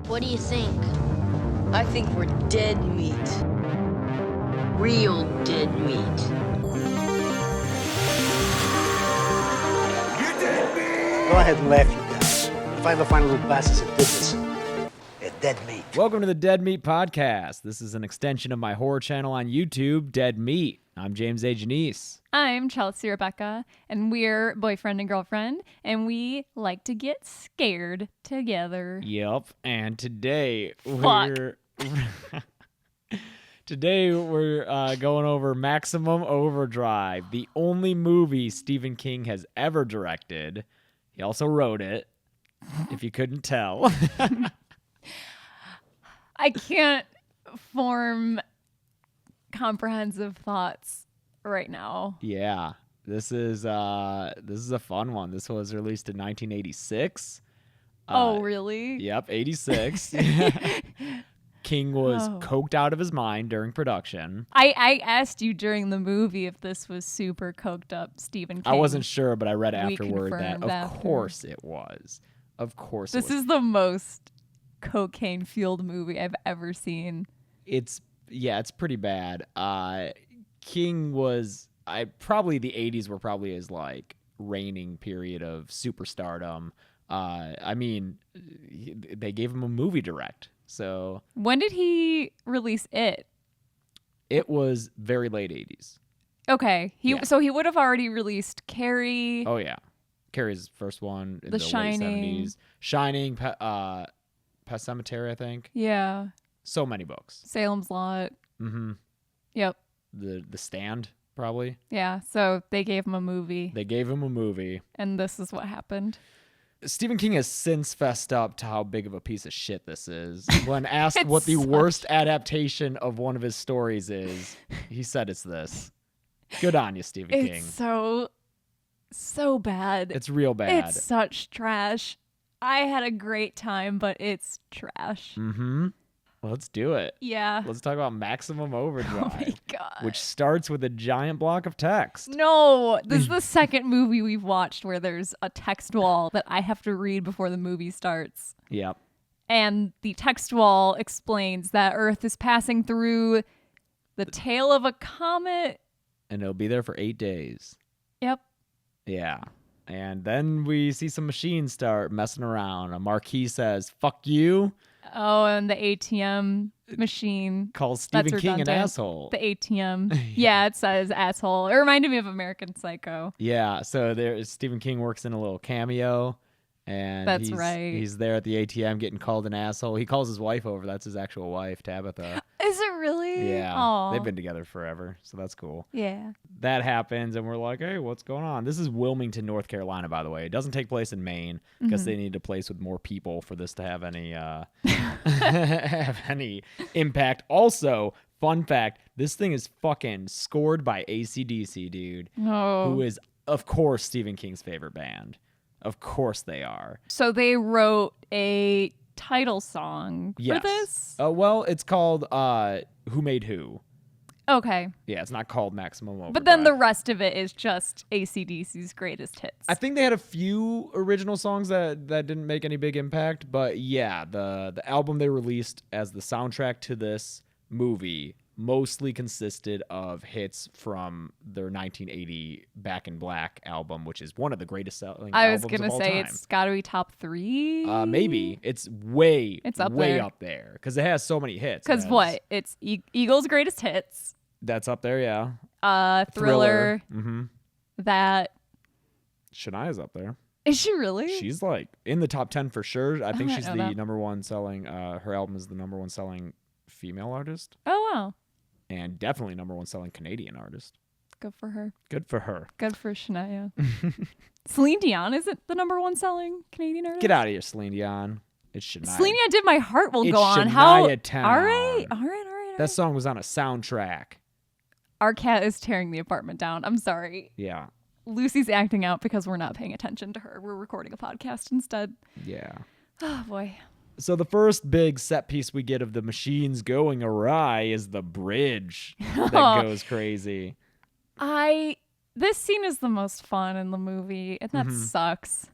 What do you think? I think we're dead meat. Real dead meat. Go ahead and laugh, you guys. If I ever find a little bastards that did this, they're dead meat. Welcome to the Dead Meat Podcast. This is an extension of my horror channel on YouTube, Dead Meat. I'm James A. Janice. I'm Chelsea Rebecca, and we're boyfriend and girlfriend, and we like to get scared together. Yep. And today Fuck. we're going over Maximum Overdrive, the only movie Stephen King has ever directed. He also wrote it, if you couldn't tell. I can't form comprehensive thoughts right now. Yeah. This is a fun one. This was released in 1986. Oh, really? Yep, 86. King was coked out of his mind during production. I asked you during the movie if this was super coked up Stephen King. I wasn't sure, but I read afterward that confirmed of after. course it was. Of course it was. This is the most cocaine-fueled movie I've ever seen. It's pretty bad. King was probably the 80s were probably his like reigning period of superstardom. I mean, they gave him a movie direct. So When did he release it? it was very late 80s. Okay. Yeah. So he would have already released Carrie. Oh yeah, Carrie's first one in The the Shining. late 70s. Shining, Pet Sematary, I think. Yeah. So many books. Salem's Lot. Mm-hmm. Yep. The Stand, probably. Yeah. So they gave him a movie, They gave him a movie. and this is what happened. Stephen King has since fessed up to how big of a piece of shit this is. When asked It what the sucks. worst adaptation of one of his stories is, he said it's this. Good on you, Stephen King. It's so bad. It's real bad. It's such trash. I had a great time, but it's trash. Mm-hmm. Let's do it. Yeah. Let's talk about Maximum Overdrive. Oh my god. Which starts with a giant block of text. No, this is the second movie we've watched where there's a text wall that I have to read before the movie starts. Yep. And the text wall explains that Earth is passing through the tail of a comet. And it'll be there for 8 days. Yep. Yeah. And then we see some machines start messing around. A marquee says, "Fuck you." Oh, and the ATM machine. Calls That's Stephen King an redundant. asshole. The ATM. Yeah, it says asshole. It reminded me of American Psycho. Yeah, so Stephen King works in a little cameo, and That's right. He's there at the ATM getting called an asshole. He calls his wife over. That's his actual wife, Tabitha. Is it really? Yeah, Aw. they've been together forever, so that's cool. Yeah. That happens, and we're like, hey, what's going on? This is Wilmington, North Carolina, by the way. It doesn't take place in Maine because they need a place with more people for this to have any have any impact. Also, fun fact, this thing is fucking scored by AC/DC, dude, Oh. who is, of course, Stephen King's favorite band. Of course they are. So they wrote a title song Yes. for this? Well, it's called Who Made Who. Okay. Yeah, it's not called Maximum Overdrive. But then the rest of it is just AC/DC's greatest hits. I think they had a few original songs that didn't make any big impact, but yeah, the album they released as the soundtrack to this movie mostly consisted of hits from their 1980 Back in Black album, which is one of the greatest selling I was albums going of to all say time. it's got to be top 3. Maybe. It's way up way there. up there because it has so many hits. Because It what? has- It's Eagle's greatest hits. That's up there, yeah. Thriller. Mm-hmm. That. Shania's up there. Is she really? She's like in the top 10 for sure. I think I she's know the that. number one selling, her album is the number one selling female artist Oh, wow. and definitely number one selling Canadian artist. Good for her. Good for her. Good for Shania. Celine Dion isn't the number one selling Canadian artist? Get out of here, Celine Dion. It's Shania. Celine Dion did My Heart Will It's Go On. Shania How? Town. All right. That song was on a soundtrack. Our cat is tearing the apartment down. I'm sorry. Yeah. Lucy's acting out because we're not paying attention to her. We're recording a podcast instead. Yeah. Oh, boy. So the first big set piece we get of the machines going awry is the bridge that goes crazy. This scene is the most fun in the movie, and that sucks.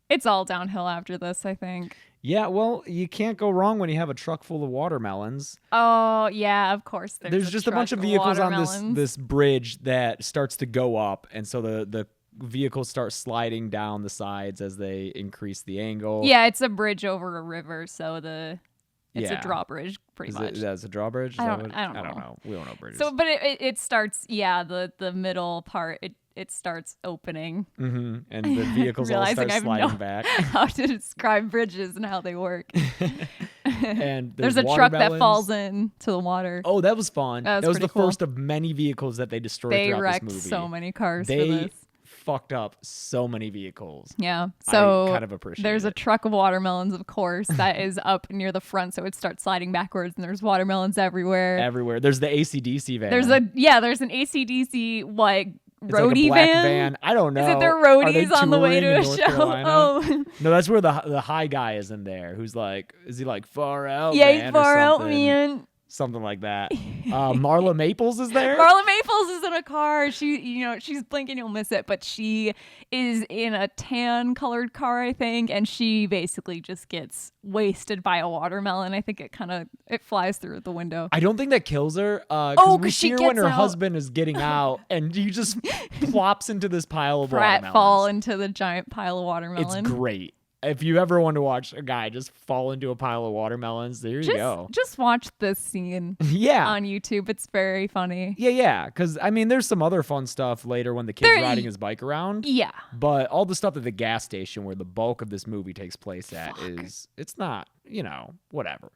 It's all downhill after this, I think. Yeah, well, you can't go wrong when you have a truck full of watermelons. Oh, yeah, of course. There's just a bunch of vehicles on this bridge that starts to go up, and so the vehicles start sliding down the sides as they increase the angle. Yeah, it's a bridge over a river, so it's Yeah. a drawbridge pretty much. That's a drawbridge? I don't know. We don't know bridges. So, but it starts, the middle part, it starts opening. Mm-hmm. And the vehicles all start sliding back. How to describe bridges and how they work. And there's a truck that falls into the water. Oh, that was fun. That was the cool. first of many vehicles that they destroyed They throughout wrecked this movie. so many cars for They this. fucked up so many vehicles. Yeah. So I kind of appreciate there's it. a truck of watermelons, of course, that is up near the front, so it starts sliding backwards, and there's watermelons everywhere. Everywhere. There's the AC/DC van. There's an AC/DC It's like a roadie black van. I don't know. Is it their Are they roadies on the way to touring a in North show? Carolina? Oh, No, that's where the high guy is in there. Who's like, is he like far out? yeah, man, or far out, something? man. Something like that. Marla Maples is there. Marla Maples is in a car. She's blinking, you'll miss it, but she is in a tan colored car, I think, and she basically just gets wasted by a watermelon. I think it flies through the window. I don't think that kills her. We 'cause she see her when gets her out. husband is getting out, and he just plops into this pile of watermelons. Fall into the giant pile of watermelon. It's great. If you ever want to watch a guy just fall into a pile of watermelons, there you go. Just watch this scene Yeah. on YouTube. It's very funny. Yeah. Because, I mean, there's some other fun stuff later when the kid's riding his bike around. Yeah. But all the stuff at the gas station where the bulk of this movie takes place at it's not, whatever.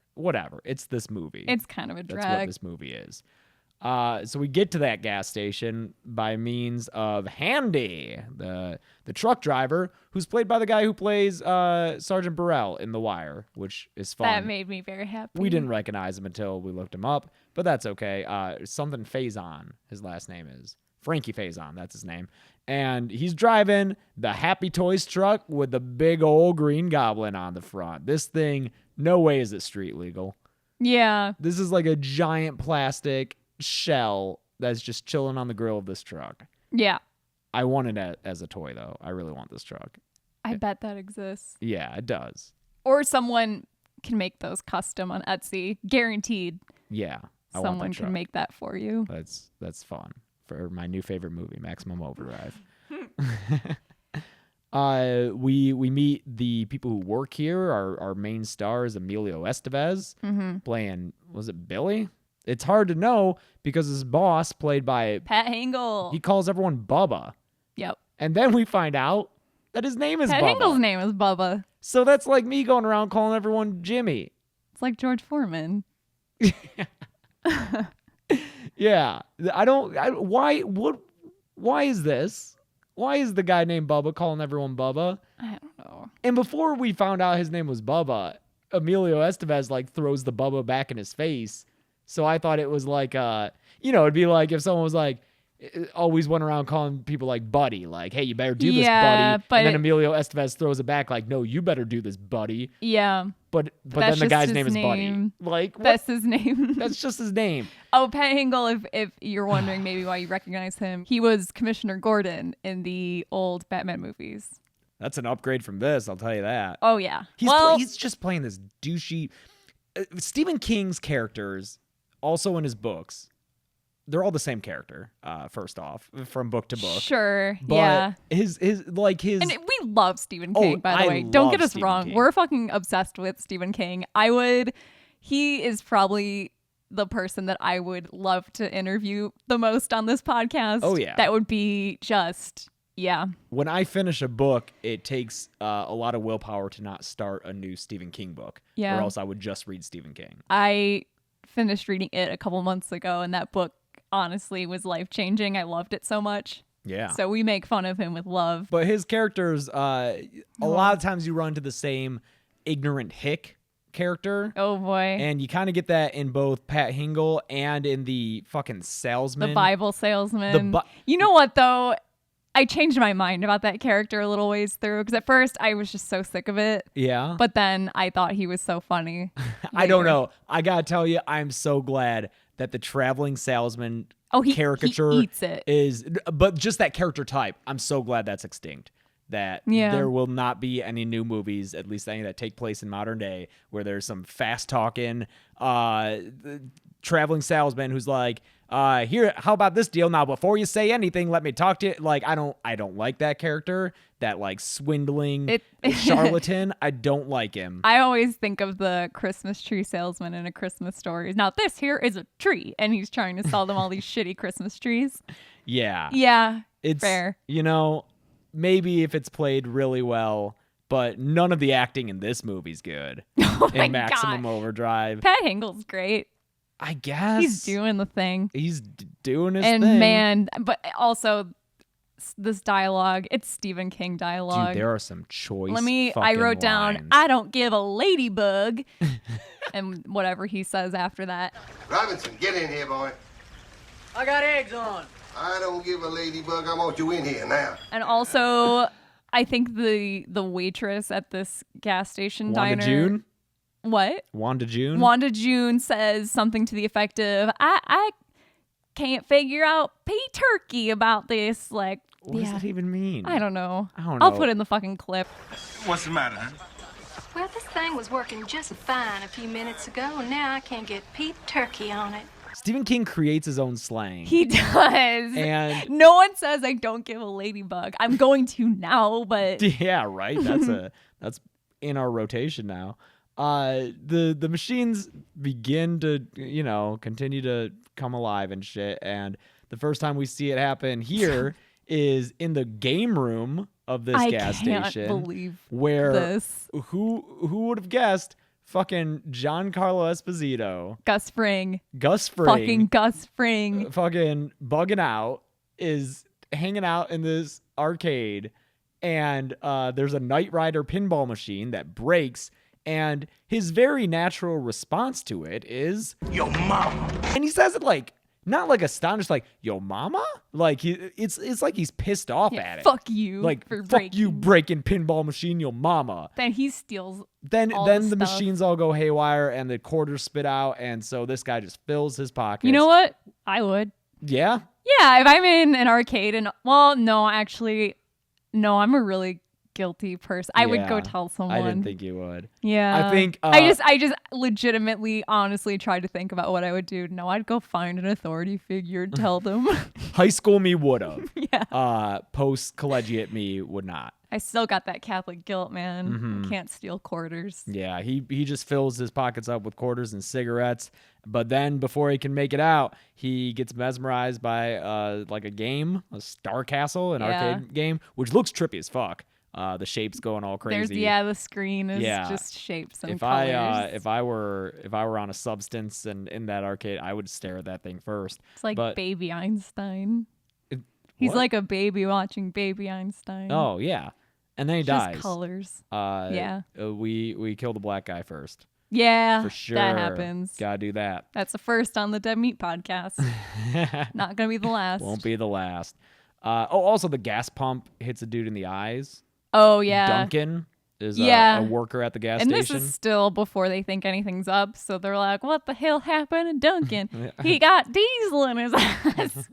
It's this movie. It's kind of a drag. That's what this movie is. So we get to that gas station by means of Handy, the truck driver, who's played by the guy who plays Sergeant Burrell in The Wire, which is fun. That made me very happy. We didn't recognize him until we looked him up, but that's okay. Something Faison, his last name is. Frankie Faison, that's his name. And he's driving the Happy Toys truck with the big old green goblin on the front. This thing, no way is it street legal. Yeah. This is like a giant plastic shell that's just chilling on the grill of this truck. Yeah. I want it as a toy, though. I really want this truck. I bet that exists. Yeah, it does. Or someone can make those custom on Etsy. Guaranteed. Yeah. Someone can make that for you. That's fun. For my new favorite movie, Maximum Overdrive. We meet the people who work here. Our main star is Emilio Estevez, playing, was it Billy? It's hard to know because his boss, played by Pat Hingle. he calls everyone Bubba. Yep. And then we find out that his name is Pat Bubba. Hingle's name is Bubba. So that's like me going around calling everyone Jimmy. It's like George Foreman. Yeah. Why is this? Why is the guy named Bubba calling everyone Bubba? I don't know. And before we found out his name was Bubba, Emilio Estevez throws the Bubba back in his face. So I thought it was like, it'd be like if someone was like, always went around calling people like buddy, like, hey, you better do this, buddy. But and then Emilio Estevez throws it back like, no, you better do this, buddy. Yeah. But then the guy's name is Buddy. Like, what? That's his name. That's just his name. Oh, Pat Hingle, if you're wondering maybe why you recognize him, he was Commissioner Gordon in the old Batman movies. That's an upgrade from this, I'll tell you that. Oh, yeah. He's just playing this douchey... Stephen King's characters, also in his books, they're all the same character, first off, from book to book. Sure, but yeah. His... And we love Stephen King, by the way. Don't get us wrong. King. We're fucking obsessed with Stephen King. He is probably the person that I would love to interview the most on this podcast. Oh, yeah. That would be just... Yeah. When I finish a book, it takes a lot of willpower to not start a new Stephen King book. Yeah. Or else I would just read Stephen King. I finished reading it a couple months ago, and that book honestly was life-changing. I loved it so much. Yeah. So we make fun of him with love. But his characters, a lot of times you run into the same ignorant hick character. Oh, boy. And you kind of get that in both Pat Hingle and in the fucking salesman. The Bible salesman. You know what, though? I changed my mind about that character a little ways through, because at first I was just so sick of it. Yeah. But then I thought he was so funny. I don't know. I gotta tell you, I'm so glad that the traveling salesman he caricature eats it. but just that character type, I'm so glad that's extinct. that Yeah. there will not be any new movies, at least any that take place in modern day, where there's some fast talking traveling salesman who's like, here, how about this deal? Now, before you say anything, let me talk to you. Like, I don't like that character, that like swindling charlatan. I don't like him. I always think of the Christmas tree salesman in A Christmas Story. Now, this here is a tree, and he's trying to sell them all these shitty Christmas trees. Yeah. Yeah, It's fair. Maybe if it's played really well, but none of the acting in this movie's good. my In Maximum God. Overdrive. Pat Hingle's great. I guess. He's doing the thing. He's doing his And thing. man, but also this dialogue, it's Stephen King dialogue. Dude, there are some choice I fucking wrote down, lines. I don't give a ladybug. And whatever he says after that. Robinson, get in here, boy. I got eggs on. I don't give a ladybug. I want you in here now. And also, I think the waitress at this gas station Wanda diner. June? What? Wanda June? Wanda June says something to the effect of, I can't figure out pea turkey about this. Like, What does that even mean? I don't know. I don't I'll know. put in the fucking clip. What's the matter, huh? Well, this thing was working just fine a few minutes ago, and now I can't get Pete Turkey on it. Stephen King creates his own slang. He does. And- no one says I don't give a ladybug. I'm going to now, but Yeah, right. That's in our rotation now. The machines begin to continue to come alive and shit. And the first time we see it happen here is in the game room of this gas can't station. believe where this. Who would have guessed? Fucking Giancarlo Esposito, Gus Fring. Gus Fring, Fucking Gus Fring. fucking bugging out, is hanging out in this arcade, and there's a Knight Rider pinball machine that breaks, and his very natural response to it is, Yo, mama. and he says it like, not like astonished, like, yo mama? Like, it's like he's pissed off at it. Fuck you. Like, for fuck you breaking pinball machine, yo mama. Then he steals. Then all the the stuff. machines all go haywire and the quarters spit out, and so this guy just fills his pockets. You know what? I would. Yeah. Yeah, if I'm in an arcade and no, actually, no, I'm a really guilty person. I would go Yeah. tell someone. I didn't think you would. Yeah. I think, I just legitimately, honestly tried to think about what I would do. No, I'd go find an authority figure and tell them. High school me would have. Yeah. Post collegiate me would not. I still got that Catholic guilt, man. Mm-hmm. I can't steal quarters. Yeah, he just fills his pockets up with quarters and cigarettes, but then before he can make it out, he gets mesmerized by like a game, a Star Castle, an Yeah. arcade game, which looks trippy as fuck. The shapes going all crazy. The screen is Yeah. just shapes and If colors. I were on a substance and in that arcade, I would stare at that thing first. It's like but, Baby Einstein. He's what? like a baby watching Baby Einstein. Oh yeah, and then he Just dies. colors. Yeah. We kill the black guy first. Yeah, For sure. that happens. Gotta do that. That's the first on the Dead Meat podcast. Not gonna be the last. Won't be the last. Also the gas pump hits a dude in the eyes. Oh yeah. Duncan is Yeah. a worker at the gas And station. this is still before they think anything's up, so they're like, "What the hell happened to Duncan? He got diesel in his eyes."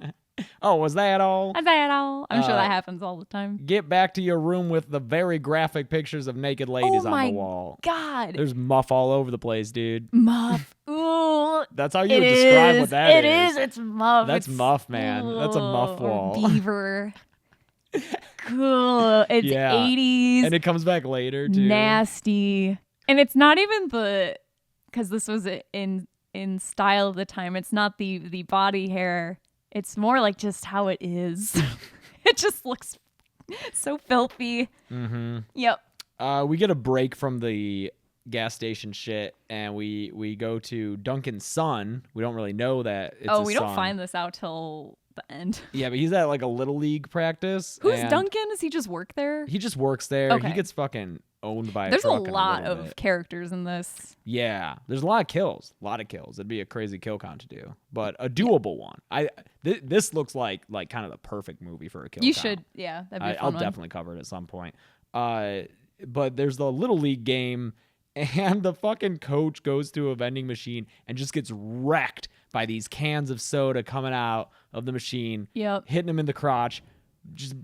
Oh, was that all? Is that all? I'm sure that happens all the time. Get back to your room with the very graphic pictures of naked ladies Oh on my the wall. God, There's muff all over the place, dude. muff. Ooh, That's how you it would describe is. what that It is. It's muff. That's It's- muff, man. That's a muff Ooh, or wall. Beaver. Cool. It's Yeah. 80s. And it comes back later too. Nasty. And it's not even because this was in style of the time. It's not the body hair. It's more like just how it is. It just looks so filthy. Mm-hmm. Yep. We get a break from the gas station shit, and we go to Duncan's son. We don't really know that it's his We don't son. find this out till the end. Yeah, but he's at like a little league practice. Who's and Duncan? Does he just work there? He just works there. Okay. He gets fucking owned by There's a truck in lot little of bit. characters in this. Yeah, there's a lot of kills. It'd be a crazy kill count to do, but a doable one. This looks like kind of the perfect movie for a kill You count. should, yeah, that'd be a fun I'll one. definitely cover it at some point. But there's the little league game, and the fucking coach goes to a vending machine and just gets wrecked by these cans of soda coming out of the machine, Yep. hitting him in the crotch, just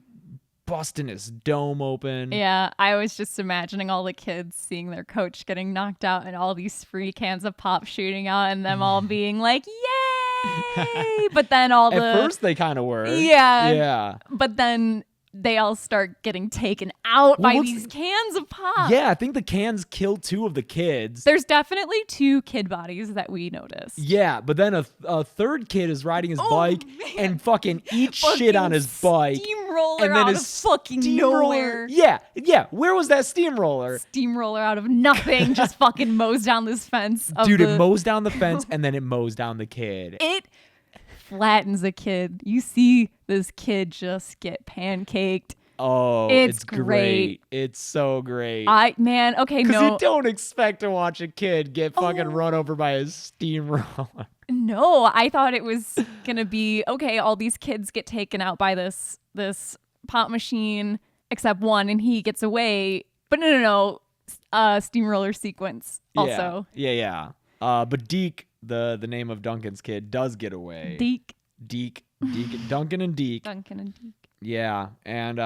busting his dome open. Yeah, I was just imagining all the kids seeing their coach getting knocked out and all these free cans of pop shooting out and them all being like, yay! But then all At first they kind of were. Yeah. Yeah. But then they all start getting taken out by what's- these cans of pop. Yeah, I think the cans killed 2 of the kids. There's definitely 2 kid bodies that we noticed. Yeah, but then a third kid is riding his bike man. and fucking eats shit on his bike. Steamroller And then out his of fucking steamroller- nowhere. Yeah. Where was that steamroller? Steamroller out of nothing just fucking mows down this fence. Dude, it mows down the fence and then it mows down the kid. It flattens a kid. You see this kid just get pancaked. Oh, It's it's great. great. It's so great. Okay, Because no. you don't expect to watch a kid get fucking run over by a steamroller. No, I thought it was gonna be okay. All these kids get taken out by this pop machine, except one, and he gets away. But no. Steamroller sequence also. Yeah. But Deke, the name of Duncan's kid, does get away. Deke, Duncan and Deke. Duncan and Deke. Yeah, and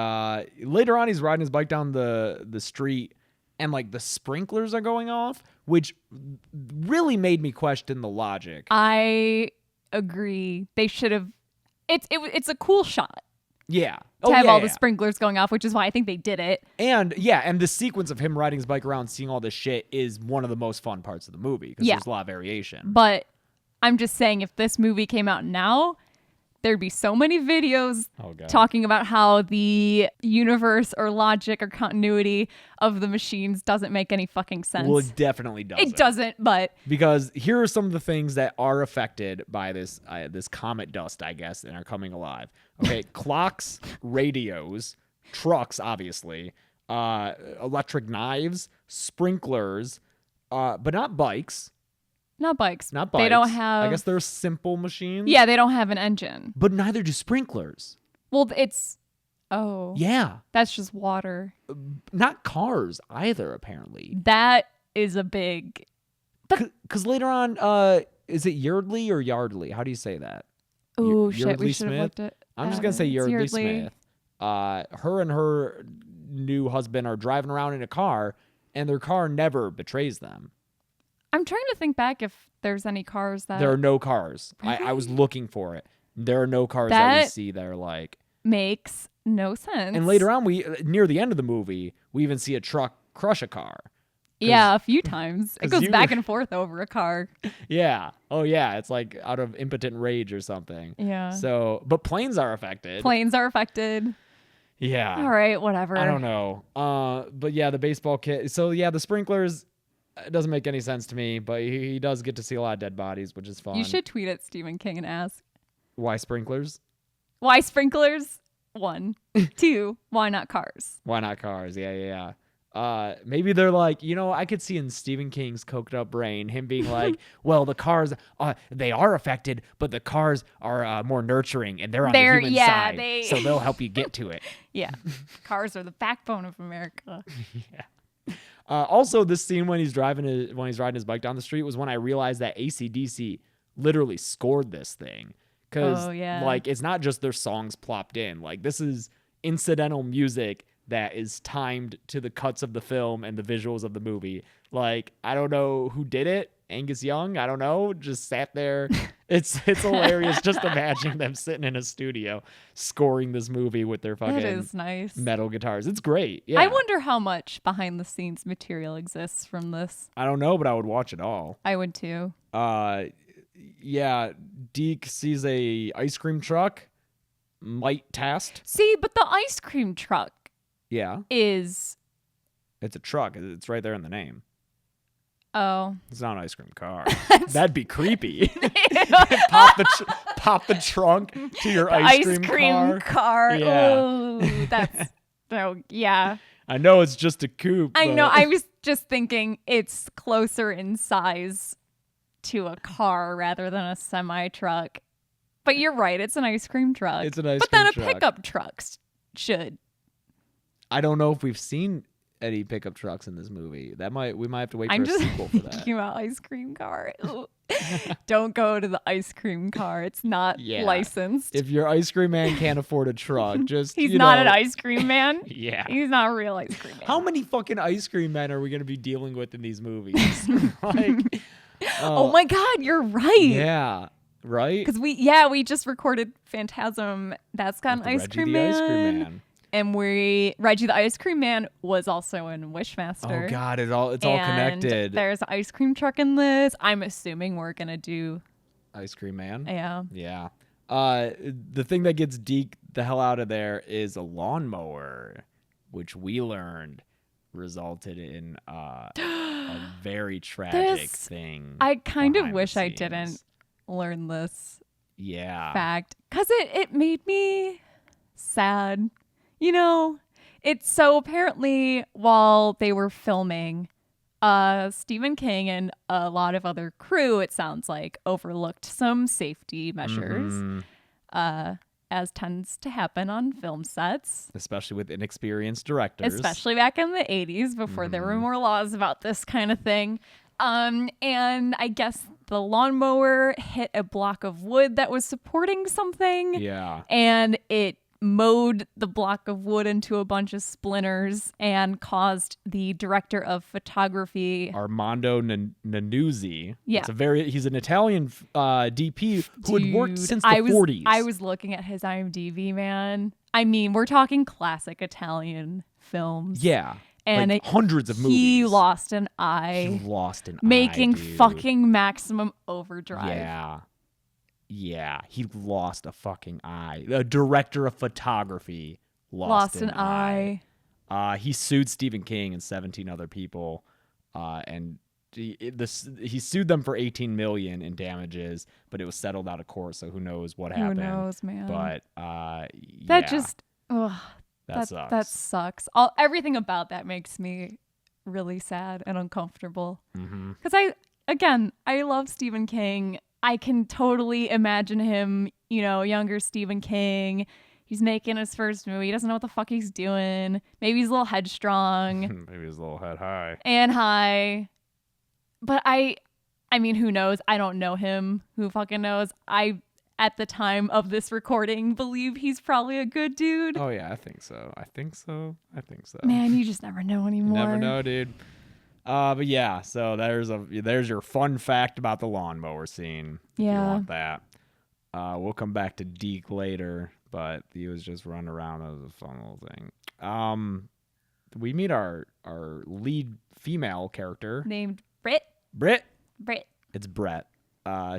later on, he's riding his bike down the street, and like the sprinklers are going off, which really made me question the logic. I agree. They should have. It's a cool shot Yeah, to have all the yeah. sprinklers going off, which is why I think they did it. And the sequence of him riding his bike around, seeing all this shit, is one of the most fun parts of the movie because Yeah. there's a lot of variation. But I'm just saying, if this movie came out now, there'd be so many videos talking about how the universe or logic or continuity of the machines doesn't make any fucking sense. Well, it definitely doesn't. It doesn't, but Because here are some of the things that are affected by this comet dust, I guess, and are coming alive. Okay, clocks, radios, trucks, obviously, electric knives, sprinklers, but not bikes. not bikes. Not bikes. They don't have. I guess they're simple machines. Yeah, they don't have an engine. But neither do sprinklers. Well, it's. Oh. Yeah. That's just water. Not cars either, apparently. That is a big. Because later on, is it Yardley or Yardley? How do you say that? Oh, shit. Yardley We should have Smith? looked at. I'm just going to say it's Yardley Smith. Her and her new husband are driving around in a car, and their car never betrays them. I'm trying to think back if there's any cars that. There are no cars. I was looking for it. There are no cars that we see that are like. Makes no sense. And later on, near the end of the movie, we even see a truck crush a car. Yeah, a few times. It 'cause goes you back were- and forth over a car. Yeah. Oh, yeah. It's like out of impotent rage or something. Yeah. So, but planes are affected. Planes are affected. Yeah. All right, whatever. I don't know. But yeah, the baseball kit. So yeah, the sprinklers. It doesn't make any sense to me, but he does get to see a lot of dead bodies, which is fun. You should tweet at Stephen King and ask, Why sprinklers? why sprinklers? 1. 2, why not cars? Why not cars? Yeah. Maybe they're like, I could see in Stephen King's coked up brain him being like, well, the cars, they are affected, but the cars are more nurturing and they're on the human side, so they'll help you get to it. Yeah. Cars are the backbone of America. Also, this scene when he's riding his bike down the street was when I realized that AC/DC literally scored this thing. Because like it's not just their songs plopped in. Like this is incidental music that is timed to the cuts of the film and the visuals of the movie. Like I don't know who did it. Angus Young, I don't know, just sat there. It's hilarious just imagining them sitting in a studio scoring this movie with their fucking That is nice. metal guitars. It's great. Yeah. I wonder how much behind the scenes material exists from this. I don't know, but I would watch it all. I would too. Yeah, Deke sees a ice cream truck, might test. See, but the ice cream truck Yeah, is. it's a truck. It's right there in the name. Oh. It's not an ice cream car. That'd be creepy. pop the trunk to your ice cream car. Yeah. Oh, that's. Oh, yeah. I know it's just a coupe. I but- know. I was just thinking it's closer in size to a car rather than a semi truck. But you're right. It's an ice cream truck. It's an ice But then cream a truck. pickup truck should. I don't know if we've seen any pickup trucks in this movie. We might have to wait I'm for a just sequel for that. thinking about ice cream car. Don't go to the ice cream car. It's not Yeah. licensed. If your ice cream man can't afford a truck, just He's you not know, an ice cream man. Yeah. He's not a real ice cream man. How many fucking ice cream men are we going to be dealing with in these movies? Like, Oh my God, you're right. yeah, right? Because we just recorded Phantasm. That's got an With ice Reggie cream the man. Ice Cream Man. And Reggie the Ice Cream Man was also in Wishmaster. Oh God, it's all And connected. There's an ice cream truck in this. I'm assuming we're gonna do. Ice Cream Man. Yeah. Yeah. The thing that gets Deke the hell out of there is a lawnmower, which we learned resulted in a very tragic thing. I kind of behind the wish I scenes. didn't learn this Yeah. fact because it made me sad. You know, it's so apparently while they were filming, Stephen King and a lot of other crew, it sounds like, overlooked some safety measures, as tends to happen on film sets. Especially with inexperienced directors. Especially back in the 80s before there were more laws about this kind of thing. And I guess the lawnmower hit a block of wood that was supporting something. Yeah. And it mowed the block of wood into a bunch of splinters and caused the director of photography, Armando Nannuzzi. Yeah. He's an Italian DP who had worked Dude, since the 40s. I was looking at his IMDb, man. I mean, we're talking classic Italian films. Yeah. And like hundreds of movies. He lost an eye. He lost an making eye, dude. fucking maximum overdrive. Yeah. Yeah. He lost a fucking eye. The director of photography lost an eye. He sued Stephen King and 17 other people. And he sued them for $18 million in damages, but it was settled out of court, so who knows what happened. Who knows, man? But that yeah, just that sucks. That sucks. Everything about that makes me really sad and uncomfortable. Because I love Stephen King. I can totally imagine him, younger Stephen King. He's making his first movie. He doesn't know what the fuck he's doing. Maybe he's a little headstrong. Maybe his little head high. And high. But I mean, who knows? I don't know him. Who fucking knows? At the time of this recording, believe he's probably a good dude. Oh yeah, I think so. Man, you just never know anymore. Never know, dude. But yeah, so there's your fun fact about the lawnmower scene. If you want that. We'll come back to Deke later, but he was just running around as a fun little thing. We meet our lead female character named Britt. Britt. It's Brett.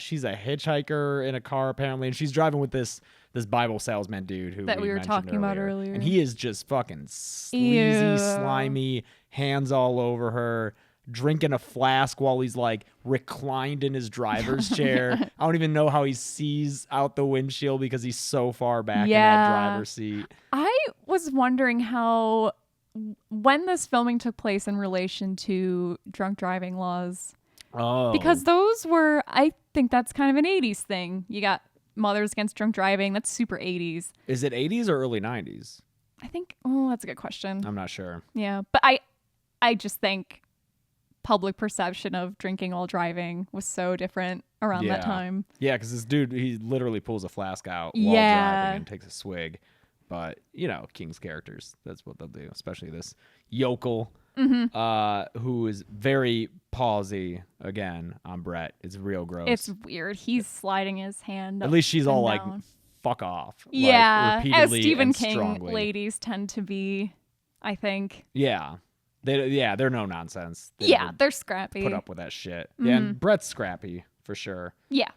She's a hitchhiker in a car apparently, and she's driving with this Bible salesman dude who that we were talking about earlier. And he is just fucking sleazy, Ew. slimy, hands all over her, drinking a flask while he's like reclined in his driver's chair. I don't even know how he sees out the windshield because he's so far back in that driver's seat. I was wondering when this filming took place in relation to drunk driving laws. Oh. Because I think that's kind of an 80s thing. You got Mothers Against Drunk Driving. That's super 80s. Is it 80s or early 90s? I think, that's a good question. I'm not sure. Yeah. But I just think public perception of drinking while driving was so different around that time. Yeah, because this dude, he literally pulls a flask out while driving and takes a swig. But, King's characters, that's what they'll do, especially this yokel. Who is very palsy again on Brett. It's real gross. It's weird. He's sliding his hand. At least she's all down. like, fuck off. Yeah, like, as repeatedly Stephen and King strongly. ladies tend to be, I think. Yeah. They're no nonsense. They're scrappy. Put up with that shit. Yeah, and Brett's scrappy for sure. Yeah.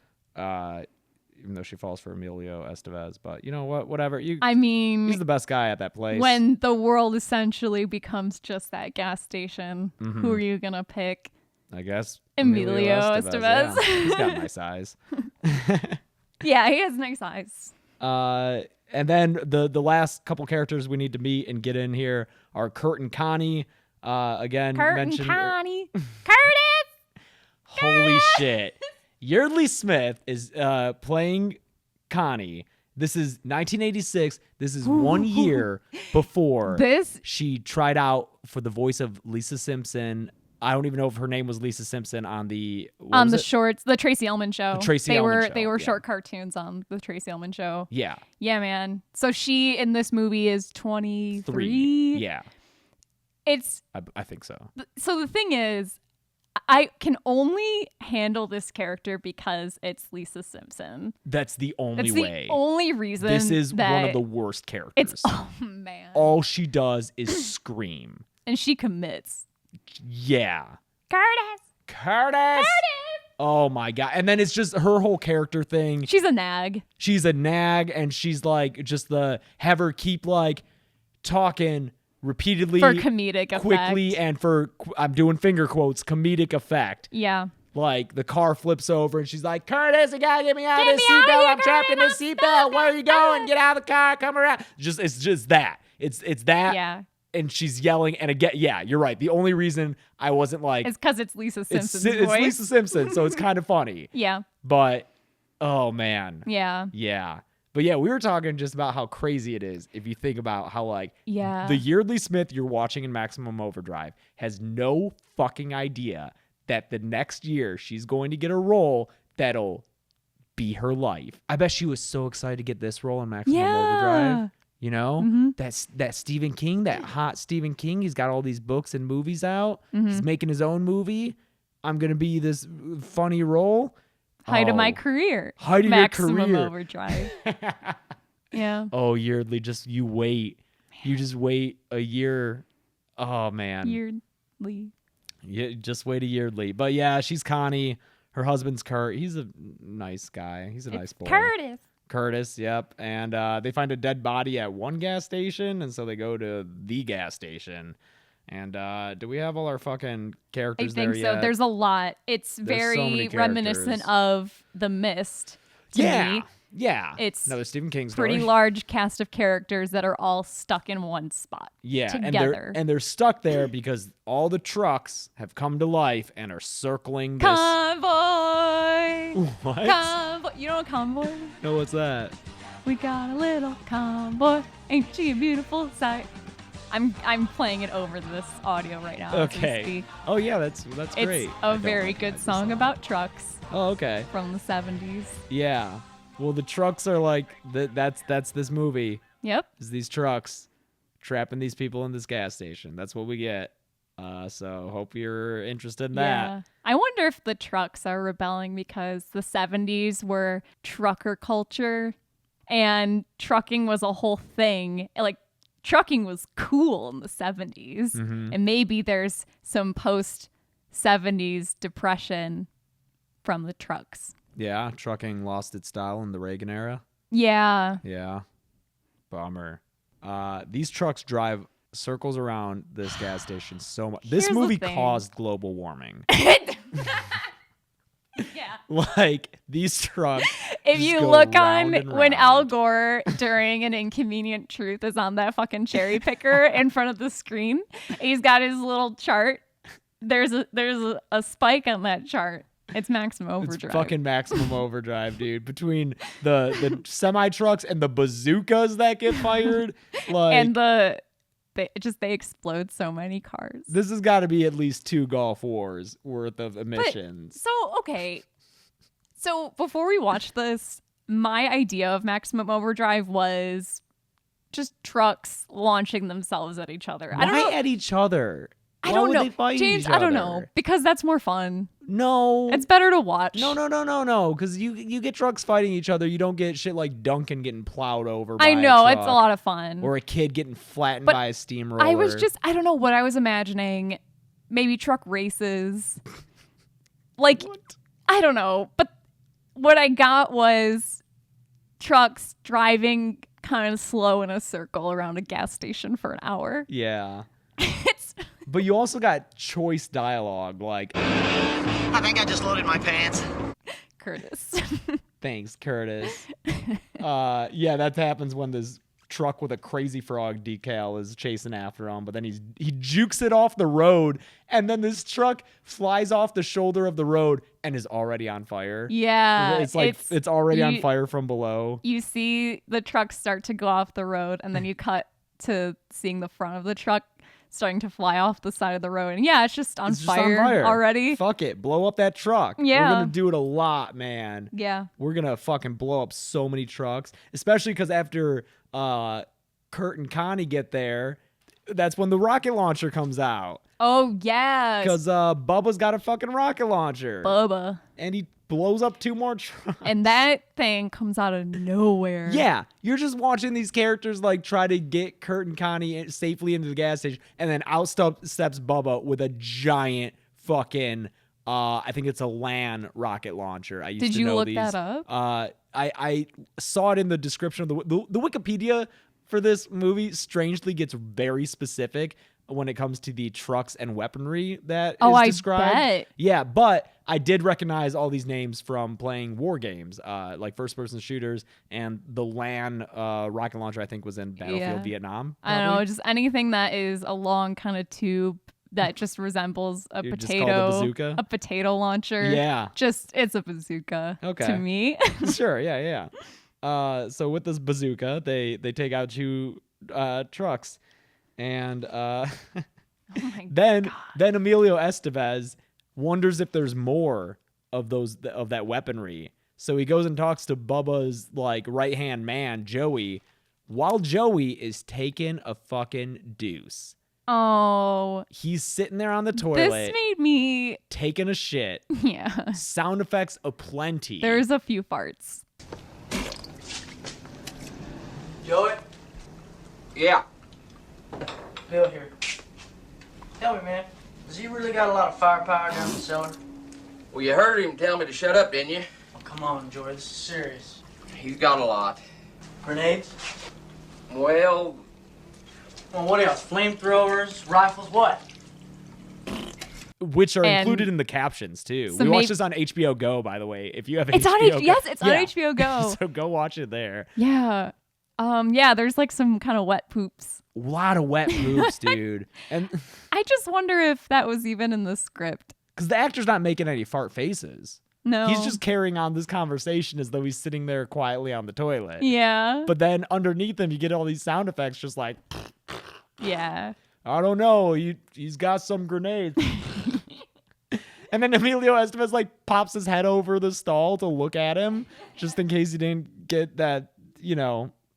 Even though she falls for Emilio Estevez, but you know what? Whatever. He's the best guy at that place. When the world essentially becomes just that gas station, who are you gonna pick? I guess Emilio Estevez. Yeah. He's got nice eyes. Yeah, he has nice eyes. And then the last couple characters we need to meet and get in here are Kurt and Connie. Again, Kurt mentioned. and Connie. Curtis! Holy shit. Yeardley Smith is playing Connie, This is 1986. This is 1 year before she tried out for the voice of Lisa Simpson. I don't even know if her name was Lisa Simpson on the shorts, the Tracy Ullman show. They were short cartoons on the Tracy Ullman show. Yeah. Yeah, man. So she in this movie is 23. Yeah. I think so. So the thing is, I can only handle this character because it's Lisa Simpson. That's the only way. The only reason. This is one of the worst characters. Oh man. All she does is scream. And she commits. Yeah. Curtis. Oh my God. And then it's just her whole character thing. She's a nag. And she's like just have her keep like talking repeatedly for comedic quickly effect. And for I'm doing finger quotes comedic effect. Yeah. Like the car flips over and she's like, Curtis, you gotta get me out of this seatbelt. I'm trapped in this seatbelt. Where are you going? Get out of the car. Come around. It's just that. It's that. Yeah. And she's yelling. And again, yeah, you're right. The only reason I wasn't like, it's because it's Lisa Simpson's voice. It's Lisa Simpson, so it's kind of funny. Yeah. But oh man. Yeah. Yeah. But yeah, we were talking just about how crazy it is if you think about how like the Yeardley Smith you're watching in Maximum Overdrive has no fucking idea that the next year she's going to get a role that'll be her life. I bet she was so excited to get this role in Maximum Overdrive. You know, that Stephen King, that hot Stephen King. He's got all these books and movies out. He's making his own movie. I'm gonna be this funny role. Height of my career. Height of Maximum your career. Overdrive. Yeah. Oh, Yeardley, you wait. You just wait a year. Oh man. Yeardley. Yeah, just wait a Yeardley. But yeah, she's Connie. Her husband's Kurt. He's a nice guy. He's a nice boy. Curtis, yep. And they find a dead body at one gas station, and so they go to the gas station. And do we have all our fucking characters there yet? I think so. There's a lot. It's very reminiscent of The Mist to me. Yeah. It's another Stephen King story. Pretty large cast of characters that are all stuck in one spot. Yeah, together. And they're stuck there because all the trucks have come to life and are circling this convoy. What? Convoy. You know a convoy? No, what's that? We got a little convoy. Ain't she a beautiful sight? I'm playing it over this audio right now. Okay. Oh yeah, that's great. It's a very good song about trucks. Oh, okay. From the 70s. Yeah. Well, the trucks are like that's this movie. Yep. Is these trucks trapping these people in this gas station? That's what we get. So hope you're interested in that. I wonder if the trucks are rebelling because the 70s were trucker culture and trucking was a whole thing. Like trucking was cool in the 70s. And maybe there's some post 70s depression from the trucks. Yeah, trucking lost its style in the Reagan era. Yeah. Yeah. Bummer. These trucks drive circles around this gas station so much. This movie caused global warming. Yeah. Like these trucks. If you look on when Al Gore during an Inconvenient Truth is on that fucking cherry picker in front of the screen, he's got his little chart. There's a spike on that chart. It's Maximum Overdrive. It's fucking Maximum Overdrive, dude. Between the semi trucks and the bazookas that get fired, like, and they explode so many cars. This has got to be at least 2 Gulf Wars worth of emissions. So before we watched this, my idea of Maximum Overdrive was just trucks launching themselves at each other. Why at each other? I don't know. They fight James, each other? I don't know. Because that's more fun. No. It's better to watch. No. Because you get trucks fighting each other. You don't get shit like Duncan getting plowed over by I know. a truck, it's a lot of fun. or a kid getting flattened by a steamroller. I don't know what I was imagining. Maybe truck races. Like, what? I don't know. But what I got was trucks driving kind of slow in a circle around a gas station for an hour. Yeah. But you also got choice dialogue, like, I think I just loaded my pants. Curtis. Thanks, Curtis. Yeah, that happens when this truck with a Crazy Frog decal is chasing after him, but then he jukes it off the road, and then this truck flies off the shoulder of the road and is already on fire. Yeah. It's like it's already on fire from below. You see the truck start to go off the road, and then you cut to seeing the front of the truck starting to fly off the side of the road. And yeah, it's just on fire already. Fuck it. Blow up that truck. Yeah. We're going to do it a lot, man. Yeah. We're going to fucking blow up so many trucks, especially because after Kurt and Connie get there, that's when the rocket launcher comes out. Oh, yeah. Because Bubba's got a fucking rocket launcher. Bubba. And he blows up 2 more trucks. And that thing comes out of nowhere. Yeah. You're just watching these characters like try to get Kurt and Connie safely into the gas station, and then out steps Bubba with a giant fucking I think it's a LAN rocket launcher. I used Did to you know look these. that up? I saw it in the description of the Wikipedia for this movie strangely gets very specific when it comes to the trucks and weaponry that is described. I bet. Yeah, but I did recognize all these names from playing war games, like first-person shooters, and the LAN rocket launcher I think was in Battlefield Vietnam. Probably. I don't know, just anything that is a long kind of tube that just resembles a You potato, just call it a bazooka? a potato launcher. Yeah. It's a bazooka. Okay. To me. Sure, yeah. So with this bazooka, they take out 2 trucks, and then Emilio Estevez wonders if there's more of that weaponry. So he goes and talks to Bubba's like right-hand man, Joey, while Joey is taking a fucking deuce. Oh. He's sitting there on the toilet. This made me taking a shit. Yeah. Sound effects aplenty. There's a few farts. Joey? Yeah. Bill here. Tell me, man, does he really got a lot of firepower down the cellar? Well, you heard him tell me to shut up, didn't you? Oh, come on, Joey, this is serious. He's got a lot. Grenades? Well, what else? Flamethrowers, rifles, what? Which are included in the captions too. So we watched this on HBO Go, by the way. If you have it's HBO on Go. Yes, it's on HBO Go. So go watch it there. Yeah. Yeah, there's like some kind of wet poops. A lot of wet poops, dude. And I just wonder if that was even in the script. because the actor's not making any fart faces. No. He's just carrying on this conversation as though he's sitting there quietly on the toilet. Yeah. But then underneath him, you get all these sound effects just like, yeah. I don't know. He's got some grenades. And then Emilio Estevez like pops his head over the stall to look at him just in case he didn't get that,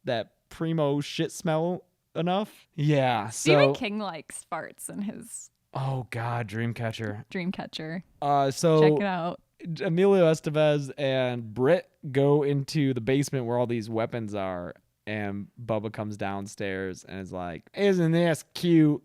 that primo shit smell enough. Yeah. So Stephen King likes farts in his oh God, Dreamcatcher. So check it out. Emilio Estevez and Britt go into the basement where all these weapons are, and Bubba comes downstairs and is like, "Isn't this cute?"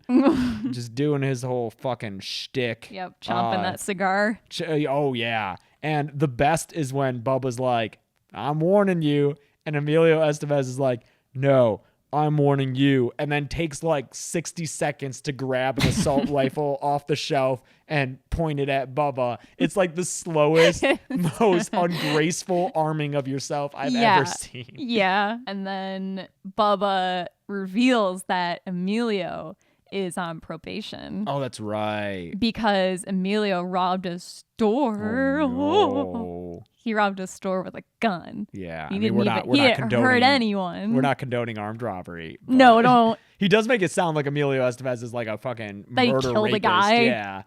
Just doing his whole fucking shtick. Yep, chomping that cigar. Oh yeah, and the best is when Bubba's like, "I'm warning you," and Emilio Estevez is like, "No, I'm warning you," and then takes like 60 seconds to grab an assault rifle off the shelf and point it at Bubba. It's like the slowest, most ungraceful arming of yourself I've ever seen. Yeah. And then Bubba reveals that Emilio is on probation. Oh, that's right. Because Emilio robbed a store. Oh, no. He robbed a store with a gun. Yeah, He didn't hurt anyone. We're not condoning armed robbery. No, don't. He does make it sound like Emilio Estevez is like a fucking that murder he killed rapist. a guy. Yeah,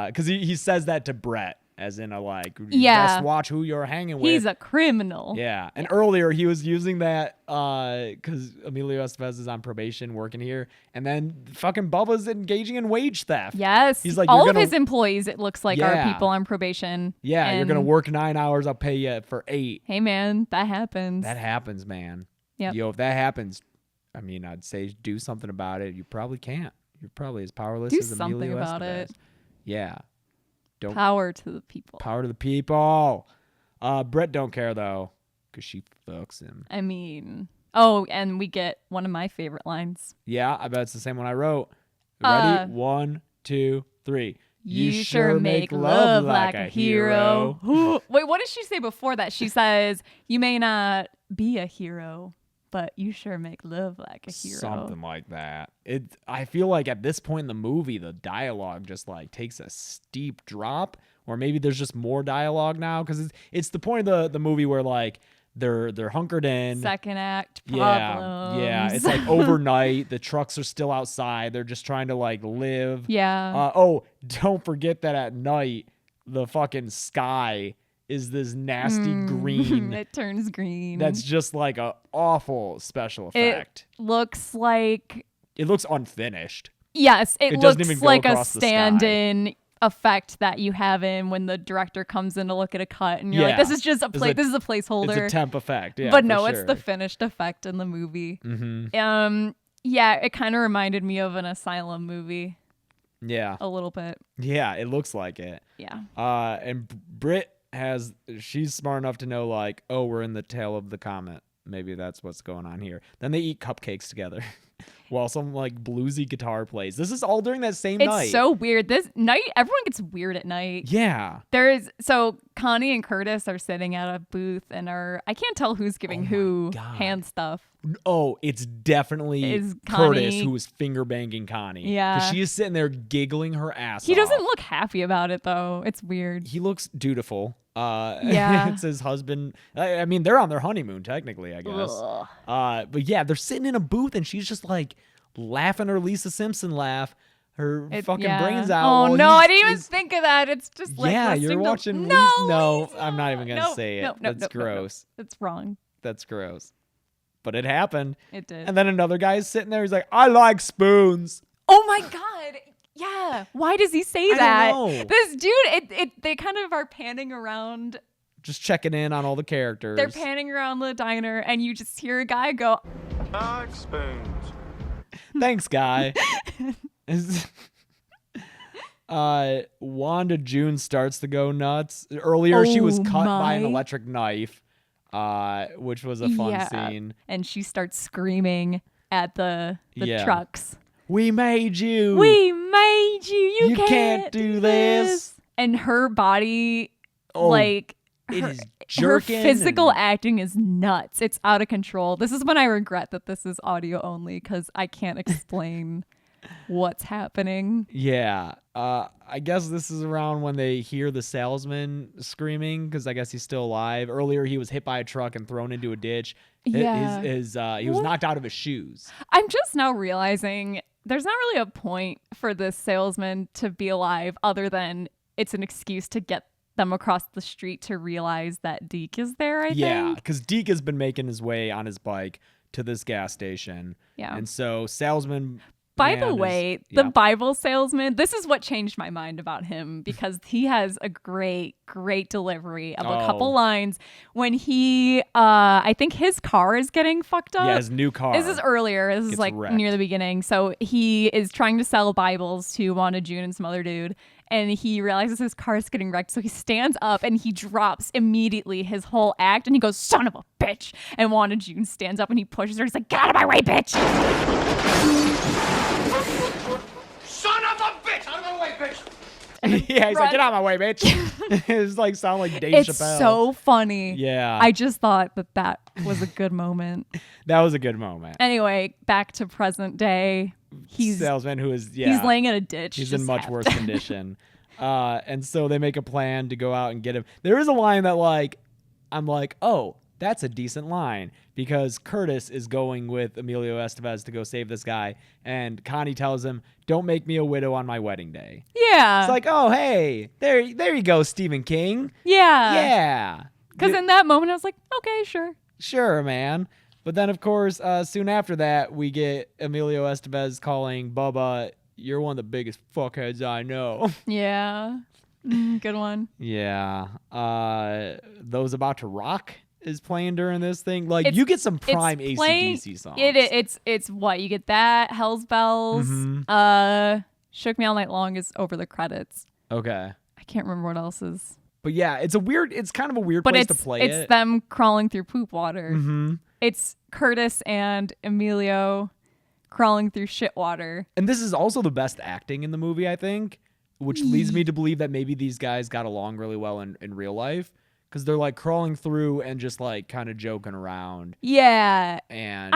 because he says that to Brett, as in a like, best watch who you're hanging with. He's a criminal. Yeah, and earlier he was using that because Emilio Estevez is on probation working here, and then fucking Bubba's engaging in wage theft. Yes, he's like, all of his employees, it looks like, are Yeah. people on probation. Yeah, you're gonna work 9 hours, I'll pay you for 8. Hey man, that happens. That happens, man. Yep. Yo, if that happens, I mean, I'd say do something about it. You probably can't. You're probably as powerless Do as something Emilio about Estevez. it. Yeah. Don't Power to the people. power to the people. Brett don't care though, because she fucks him. I mean, oh, and we get one of my favorite lines. Yeah, I bet it's the same one I wrote. Ready? 1, 2, 3. You sure make love like a hero. Wait, what did she say before that? She says, you may not be a hero, but you sure make love like a hero. Something like that. I feel like at this point in the movie, the dialogue just like takes a steep drop, or maybe there's just more dialogue now because it's the point of the movie where like they're hunkered in. Second act problems. Yeah. It's like overnight. The trucks are still outside. They're just trying to like live. Yeah. Don't forget that at night the fucking sky is this nasty green. It turns green. That's just like a awful special effect. It looks like... It looks unfinished. Yes, it doesn't even looks go like a across the sky. stand-in effect that you have in when the director comes in to look at a cut and you're like, this is just this is a placeholder. It's a temp effect, yeah. But no, for it's sure. the finished effect in the movie. Mm-hmm. Yeah, it kind of reminded me of an Asylum movie. Yeah. A little bit. Yeah, it looks like it. Yeah. And Britt she's smart enough to know like, oh, we're in the tail of the comet. Maybe that's what's going on here. Then they eat cupcakes together while some like bluesy guitar plays. This is all during that same night. It's so weird. This night, everyone gets weird at night. Yeah. So Connie and Curtis are sitting at a booth and I can't tell who's giving who hand stuff. Oh, it's definitely Is Curtis Connie- who is finger banging Connie. Yeah. 'Cause she is sitting there giggling her ass He off. doesn't look happy about it though. It's weird. He looks dutiful. Yeah. It's his husband. I mean, they're on their honeymoon technically, I guess. Ugh. But yeah, they're sitting in a booth and she's just like laughing her Lisa Simpson laugh, her fucking brains out. Oh while no, I didn't even he's- think of that. It's just like Yeah, listening you're to- watching. No, Lisa. I'm not even gonna say it. No, That's no, gross. No. It's wrong. That's gross. But it happened. It did. And then another guy's sitting there. He's like, I like spoons. Oh my god. Yeah. Why does he say that? don't know. This dude, they kind of are panning around. Just checking in on all the characters. They're panning around the diner, and you just hear a guy go, I like spoons. Thanks, guy. Wanda June starts to go nuts. Earlier, she was Oh cut by an my. electric knife, which was a fun scene. and she starts screaming at the Yeah. trucks. We made you. We made you. You can't do this. And her body, Oh, like, it her, is her jerking physical and- acting is nuts. It's out of control. This is when I regret that this is audio only because I can't explain what's happening. Yeah. I guess this is around when they hear the salesman screaming because I guess he's still alive. Earlier, he was hit by a truck and thrown into a ditch. Yeah. He was knocked out of his shoes. I'm just now realizing there's not really a point for this salesman to be alive other than it's an excuse to get them across the street to realize that Deke is there, I Yeah, think. because Deke has been making his way on his bike to this gas station. Yeah. And so salesman. By the man way, is- the yeah. Bible salesman, this is what changed my mind about him because he has a great delivery of a couple Oh. lines when he, I think his car is getting fucked up. Yeah, his new car. This is earlier. This is gets like wrecked. near the beginning. So he is trying to sell Bibles to Wanda June and some other dude. And he realizes his car is getting wrecked. So he stands up and he drops immediately his whole act. And he goes, son of a bitch. And Wanda June stands up and he pushes her. He's like, get out of my way, bitch. Son of a bitch! Out of my way, bitch! Yeah, he's like, Run. get out of my way, bitch. It's like sound like Dave It's Chappelle. so funny. Yeah. I just thought that was a good moment. That was a good moment. Anyway, back to present day. He's salesman who is he's laying in a ditch. He's in just much half worse dead. condition. And so they make a plan to go out and get him. There is a line that like I'm like, oh, that's a decent line because Curtis is going with Emilio Estevez to go save this guy, and Connie tells him, "Don't make me a widow on my wedding day." Yeah. It's like, oh hey, there you go, Stephen King. Yeah. Yeah. Because in that moment, I was like, okay, sure. Sure, man. But then, of course, soon after that, we get Emilio Estevez calling Bubba, "You're one of the biggest fuckheads I know." Yeah. Good one. Yeah. Those About to Rock is playing during this thing. Like, you get some prime It's playing- AC/DC songs. It's what you get that Hell's Bells. Mhm. Shook Me All Night Long is over the credits. Okay. I can't remember what else is. But yeah, it's kind of a weird But place it's to play it's it. them crawling through poop water. Mm-hmm. It's Curtis and Emilio crawling through shit water. And this is also the best acting in the movie, I think, which leads me to believe that maybe these guys got along really well in real life. because they're like crawling through and just like kind of joking around. Yeah. And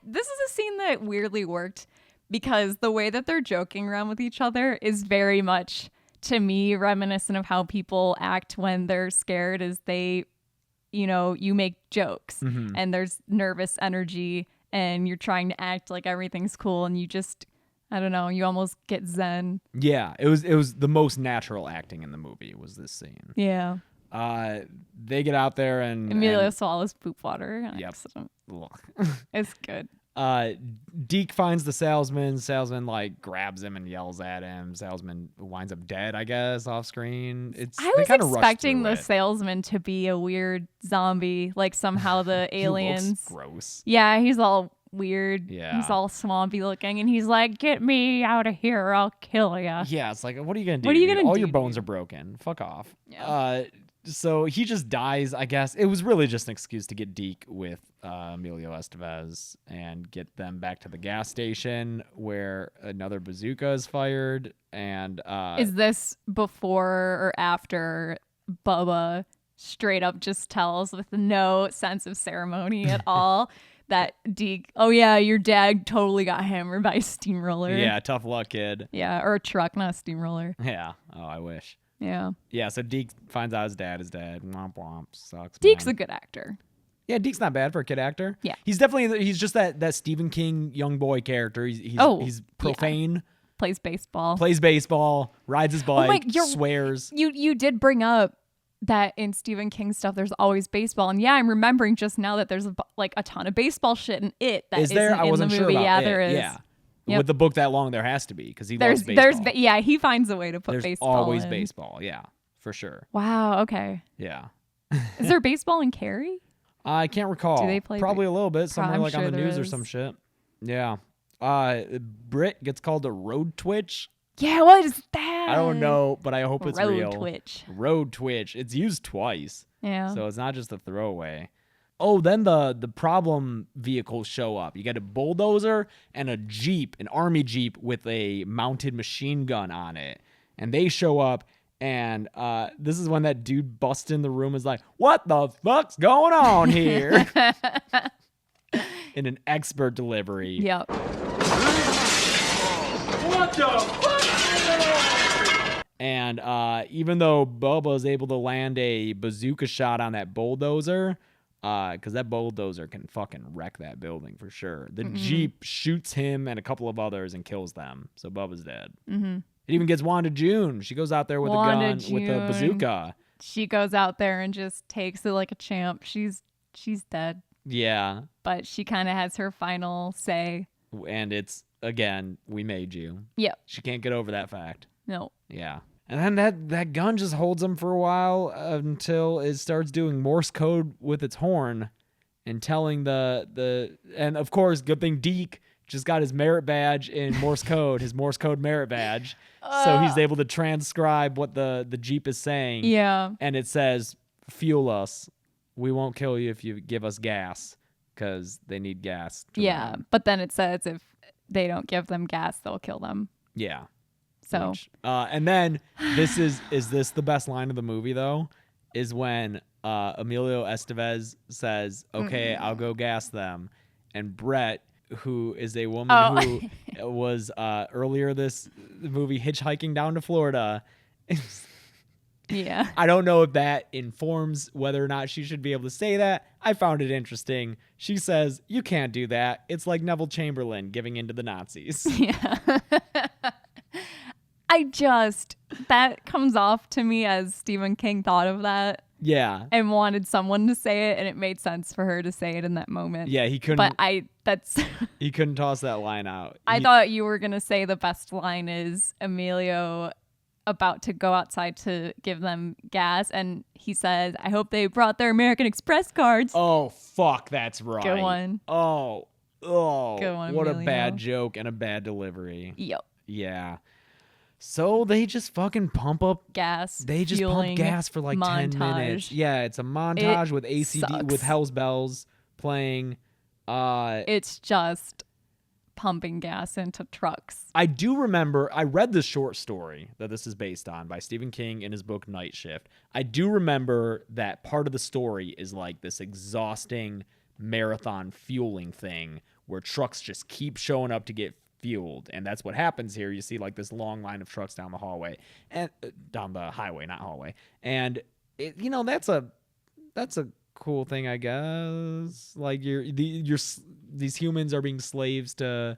this is a scene that weirdly worked because the way that they're joking around with each other is very much, to me, reminiscent of how people act when they're scared. Is they, you make jokes and there's nervous energy and you're trying to act like everything's cool and you just, I don't know, you almost get zen. Yeah, it was the most natural acting in the movie was this scene. Yeah. They get out there and Emilio swallows poop water. Yep. It's good. Deke finds the salesman. Salesman like grabs him and yells at him. Salesman winds up dead, I guess, off screen. I was expecting the salesman to be a weird zombie, like somehow the aliens. He looks gross. Yeah, he's all weird. Yeah. He's all swampy looking, and he's like, "Get me out of here, or I'll kill you." Yeah, it's like, what are you gonna do? What are you gonna All do, your bones dude? are broken. Fuck off. Yeah. So he just dies, I guess. It was really just an excuse to get Deke with Emilio Estevez and get them back to the gas station where another bazooka is fired. And is this before or after Bubba straight up just tells with no sense of ceremony at all that Deke, oh yeah, your dad totally got hammered by a steamroller. Yeah, tough luck, kid. Yeah, or a truck, not a steamroller. Yeah. Oh, I wish. Yeah. Yeah, so Deke finds out his dad is dead. Womp womp. Sucks. Deke's man. a good actor. Yeah, Deke's not bad for a kid actor. Yeah. He's just that Stephen King young boy character. He's profane. Yeah. Plays baseball. Plays baseball, rides his bike, you're- swears. You did bring up that in Stephen King stuff there's always baseball, and yeah, I'm remembering just now that there's a ton of baseball shit in it that Is there? isn't I wasn't in the sure movie. about Yeah, it. there is. Yeah. Yep. With the book that long, there has to be because he loves baseball. He finds a way to put There's baseball always in. baseball. Yeah, for sure. Wow. Okay. Yeah. Is there baseball in Carrie? I can't recall. Do they play Probably a little bit somewhere I'm like on sure the there news or is. some shit. Yeah. Britt gets called a road twitch. Yeah. What is that? I don't know, but I hope it's Road real. twitch. Road twitch. It's used twice. Yeah. So it's not just a throwaway. Oh, then the problem vehicles show up. You get a bulldozer and a Jeep, an army Jeep with a mounted machine gun on it. And they show up, and this is when that dude busts in the room and is like, what the fuck's going on here? In an expert delivery. Yep. What the fuck? And even though Bubba is able to land a bazooka shot on that bulldozer, because that bulldozer can fucking wreck that building for sure. The Jeep shoots him and a couple of others and kills them. So Bubba's dead. Mm-hmm. It even gets Wanda June. She goes out there with a gun, with a bazooka. She goes out there and just takes it like a champ. She's dead. Yeah. But she kind of has her final say. And it's, again, we made you. Yep. She can't get over that fact. No. Yeah. And then that gun just holds him for a while until it starts doing Morse code with its horn and telling and of course, good thing Deke just got his merit badge in Morse code, his Morse code merit badge. So he's able to transcribe what the Jeep is saying. Yeah. And it says, fuel us. We won't kill you if you give us gas because they need gas. Yeah. But then it says if they don't give them gas, they'll kill them. Yeah. So, and then is this the best line of the movie though? Is when Emilio Estevez says, "Okay, I'll go gas them," and Brett, who is a woman who was earlier this movie hitchhiking down to Florida. Yeah. I don't know if that informs whether or not she should be able to say that. I found it interesting. She says, "You can't do that. It's like Neville Chamberlain giving in to the Nazis." Yeah. That comes off to me as Stephen King thought of that. Yeah. And wanted someone to say it, and it made sense for her to say it in that moment. Yeah, he couldn't. But he couldn't toss that line out. I thought you were gonna say the best line is Emilio about to go outside to give them gas, and he says, "I hope they brought their American Express cards." Oh fuck, that's right. Good one. Oh, Good one, what Emilio. a bad joke and a bad delivery. Yep. Yeah. So they just fucking pump up gas. They just pump fueling gas for like 10 minutes. montage. Yeah, it's a montage It with ACD sucks. with Hell's Bells playing. It's just pumping gas into trucks. I do remember, I read the short story that this is based on by Stephen King in his book Night Shift. I do remember that part of the story is like this exhausting marathon fueling thing where trucks just keep showing up to get fueled. And that's what happens here. You see like this long line of trucks down the hallway and down the highway, not hallway. And it, you know, that's a cool thing, I guess. Like these humans are being slaves to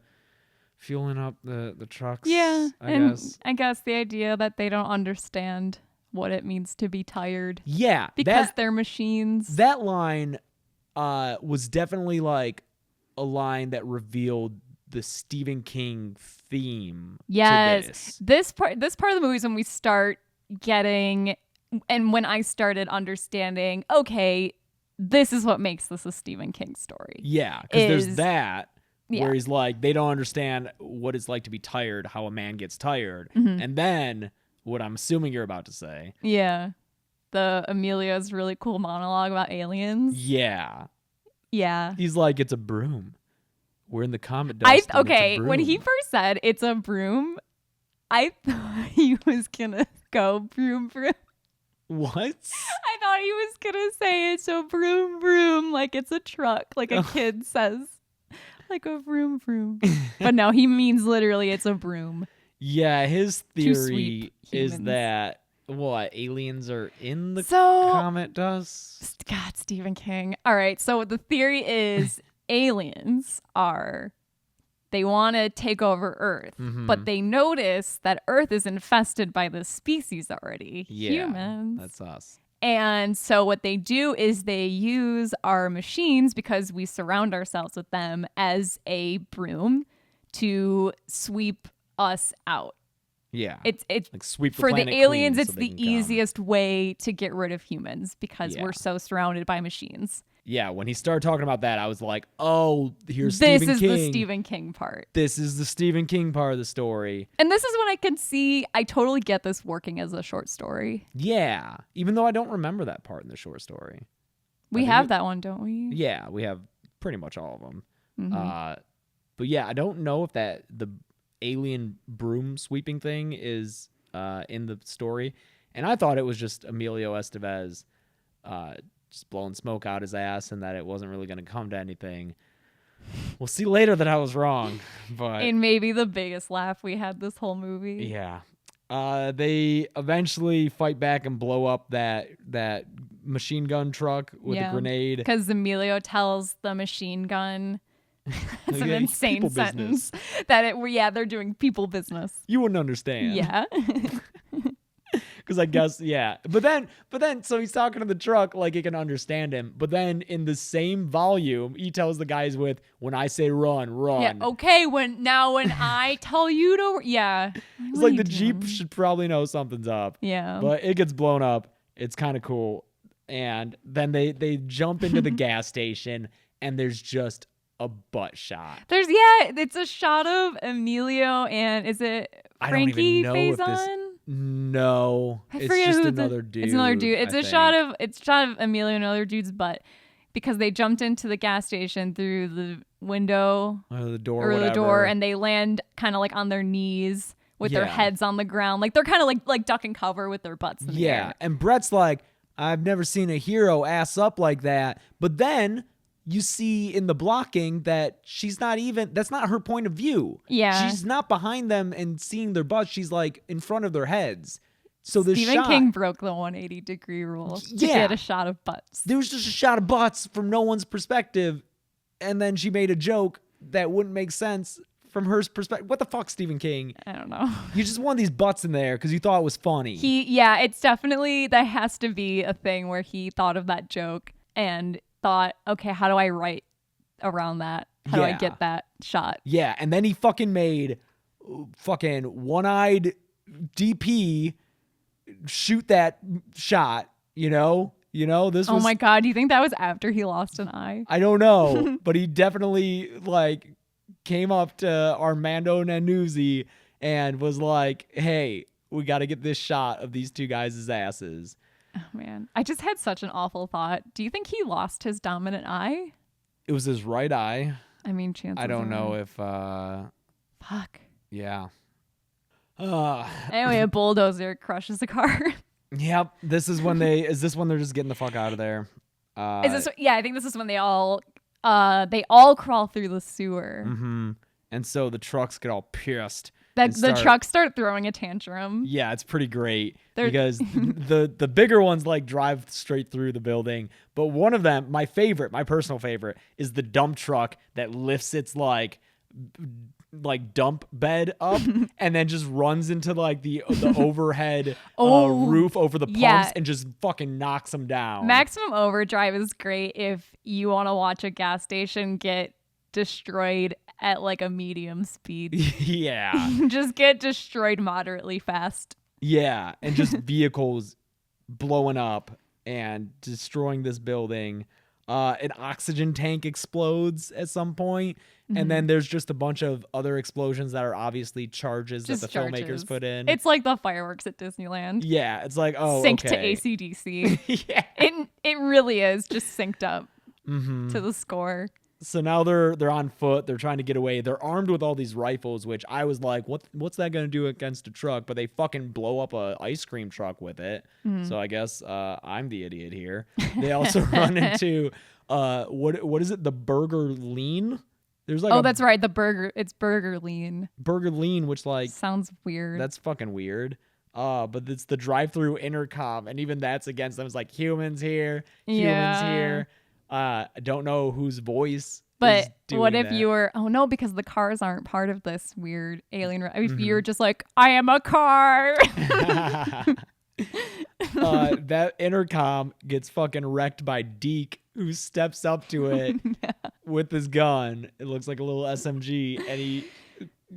fueling up the trucks. Yeah, I guess the idea that they don't understand what it means to be tired. Yeah, because they're machines. That line was definitely like a line that revealed the Stephen King theme. Yes, to this part of the movie is when we start getting, and when I started understanding. Okay, this is what makes this a Stephen King story. Yeah, because there's that Yeah. where he's like, they don't understand what it's like to be tired, how a man gets tired. Mhm. And then what I'm assuming you're about to say. Yeah. The Amelia's really cool monologue about aliens. Yeah. Yeah. He's like, it's a broom. We're in the comet dust. and it's a Okay, when he broom." first said it's a broom, I thought he was gonna go broom broom. What? I thought he was gonna say it's a broom broom, like it's a truck, like a kid says. Like a vroom vroom. But no, he means literally it's a broom. Yeah, his To theory sweep is humans. that what aliens are in the So- comet dust. God, Stephen King. All right, so the theory is aliens they want to take over Earth, but they notice that Earth is infested by this species already, Yeah, humans. that's us. And so what they do is they use our machines, because we surround ourselves with them, as a broom to sweep us out. Yeah, It's like sweep the for the planet aliens, clean it's so they the can come. easiest way to get rid of humans because Yeah. we're so surrounded by machines. Yeah, when he started talking about that, I was like, oh, here's This Stephen is King. the Stephen King part. This is the Stephen King part of the story. And this is when I can see, I totally get this working as a short story. Yeah, even though I don't remember that part in the short story. We think have it- that one, don't we? Yeah, we have pretty much all of them. Mhm. But yeah, I don't know if the alien broom sweeping thing is in the story. And I thought it was just Emilio Estevez just blowing smoke out his ass and that it wasn't really going to come to anything. We'll see later that I was wrong. But And maybe the biggest laugh we had this whole movie. yeah. They eventually fight back and blow up that machine gun truck with a grenade. Because Emilio tells the machine gun, it's an Yeah, insane people sentence, that they're doing people business. You wouldn't understand. Yeah. Because I guess, yeah. But then, so he's talking to the truck like it can understand him. But then in the same volume, he tells the guys with, when I say run, run. Yeah. Okay. When I tell you to, yeah. It's like the Jeep should probably know something's up. Yeah. But it gets blown up. It's kind of cool. And then they jump into the gas station and there's just a butt shot. It's a shot of Emilio and is it I don't even Frankie know if this- Faison? No. I It's forget just who another dude. It's another dude. It's I a shot think. of Emilio and another dude's butt, because they jumped into the gas station through the window Or the door, or the whatever. door, and they land kind of like on their knees with their Yeah. heads on the ground, like they're kind of like duck and cover with their butts in the Yeah, air. and Brett's like, I've never seen a hero ass up like that. But then you see in the blocking that that's not her point of view. Yeah. She's not behind them and seeing their butts. She's like in front of their heads. So the Stephen shot, King broke the 180-degree rule to Yeah. get a shot of butts. there was just a shot of butts from no one's perspective. And then she made a joke that wouldn't make sense from her perspective. What the fuck, Stephen King? I don't know. You just wanted these butts in there because you thought it was funny. It's definitely, that has to be a thing where he thought of that joke and thought, okay, how do I write around that? How do I Yeah. get that shot? Yeah, and then he fucking made fucking one-eyed DP shoot that shot, you know? This was Oh my God, do you think that was after he lost an eye? I don't know, but he definitely like came up to Armando Nannuzzi and was like, "Hey, we got to get this shot of these two guys' asses." Oh man, I just had such an awful thought. Do you think he lost his dominant eye? It was his right eye. I mean, chances I don't know are. if Fuck. yeah. Anyway, a bulldozer crushes a car. Yep. This is when they're just getting the fuck out of there. Is this? Yeah, I think this is when they all crawl through the sewer. Mm-hmm. And so the trucks get all pissed. The trucks start throwing a tantrum. Yeah, it's pretty great because the bigger ones like drive straight through the building. But one of them, my personal favorite, is the dump truck that lifts its like dump bed up and then just runs into like the overhead roof over the pumps and just fucking knocks them down. Maximum Overdrive is great if you want to watch a gas station get destroyed at like a medium speed. Yeah. Just get destroyed moderately fast. Yeah, and just vehicles blowing up and destroying this building. An oxygen tank explodes at some point, and then there's just a bunch of other explosions that are obviously charges that the filmmakers put in. It's like the fireworks at Disneyland. Yeah, it's like, oh, synced okay. to AC/DC. Yeah. It really is just synced up to the score. So now they're on foot. They're trying to get away. They're armed with all these rifles, which I was like, what's that going to do against a truck? But they fucking blow up a ice cream truck with it. So I guess I'm the idiot here. They also run into what is it? The Burger Lean? There's like that's right. It's Burger Lean. Burger Lean, which like sounds weird. That's fucking weird. But it's the drive-through intercom, and even that's against them. It's like humans here. I don't know whose voice. But is what if that. you were? Oh no, because the cars aren't part of this weird alien. If you're just like, I am a car. That intercom gets fucking wrecked by Deke, who steps up to it with his gun. It looks like a little SMG, and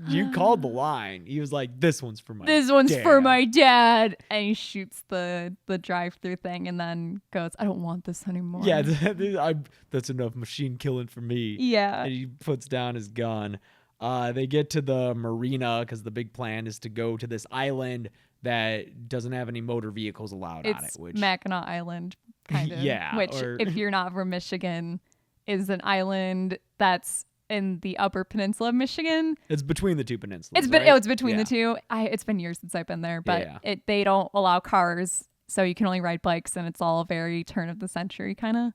you called the line. He was like, "This one's for my dad." And he shoots the drive-through thing, and then goes, "I don't want this anymore." Yeah, that's enough machine killing for me. Yeah, and he puts down his gun. They get to the marina because the big plan is to go to this island that doesn't have any motor vehicles allowed on it. Which Mackinac Island, kind of. Yeah, which, if you're not from Michigan, is an island that's in the Upper Peninsula of Michigan. It's between the two peninsulas. It's between the two. It's been years since I've been there, but they don't allow cars, so you can only ride bikes, and it's all very turn of the century kind of.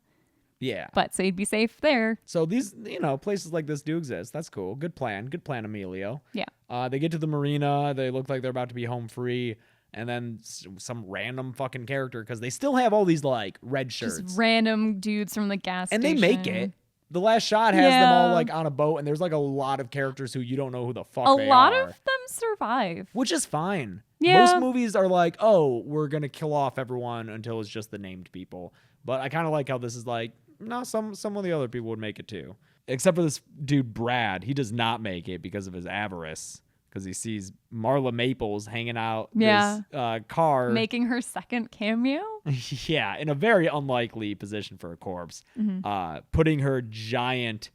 Yeah. But so you'd be safe there. So these, places like this do exist. That's cool. Good plan, Emilio. Yeah. They get to the marina. They look like they're about to be home free. And then some random fucking character, because they still have all these like red shirts. Just random dudes from the gas station. And they make it. The last shot has them all like on a boat, and there's like a lot of characters who you don't know who the fuck they are. A lot of them survive. Which is fine. Yeah. Most movies are like, oh, we're going to kill off everyone until it's just the named people. But I kind of like how this is like, no, some of the other people would make it too. Except for this dude, Brad. He does not make it because of his avarice. Because he sees Marla Maples hanging out this car. Making her second cameo? Yeah, in a very unlikely position for a corpse. Putting her gigantic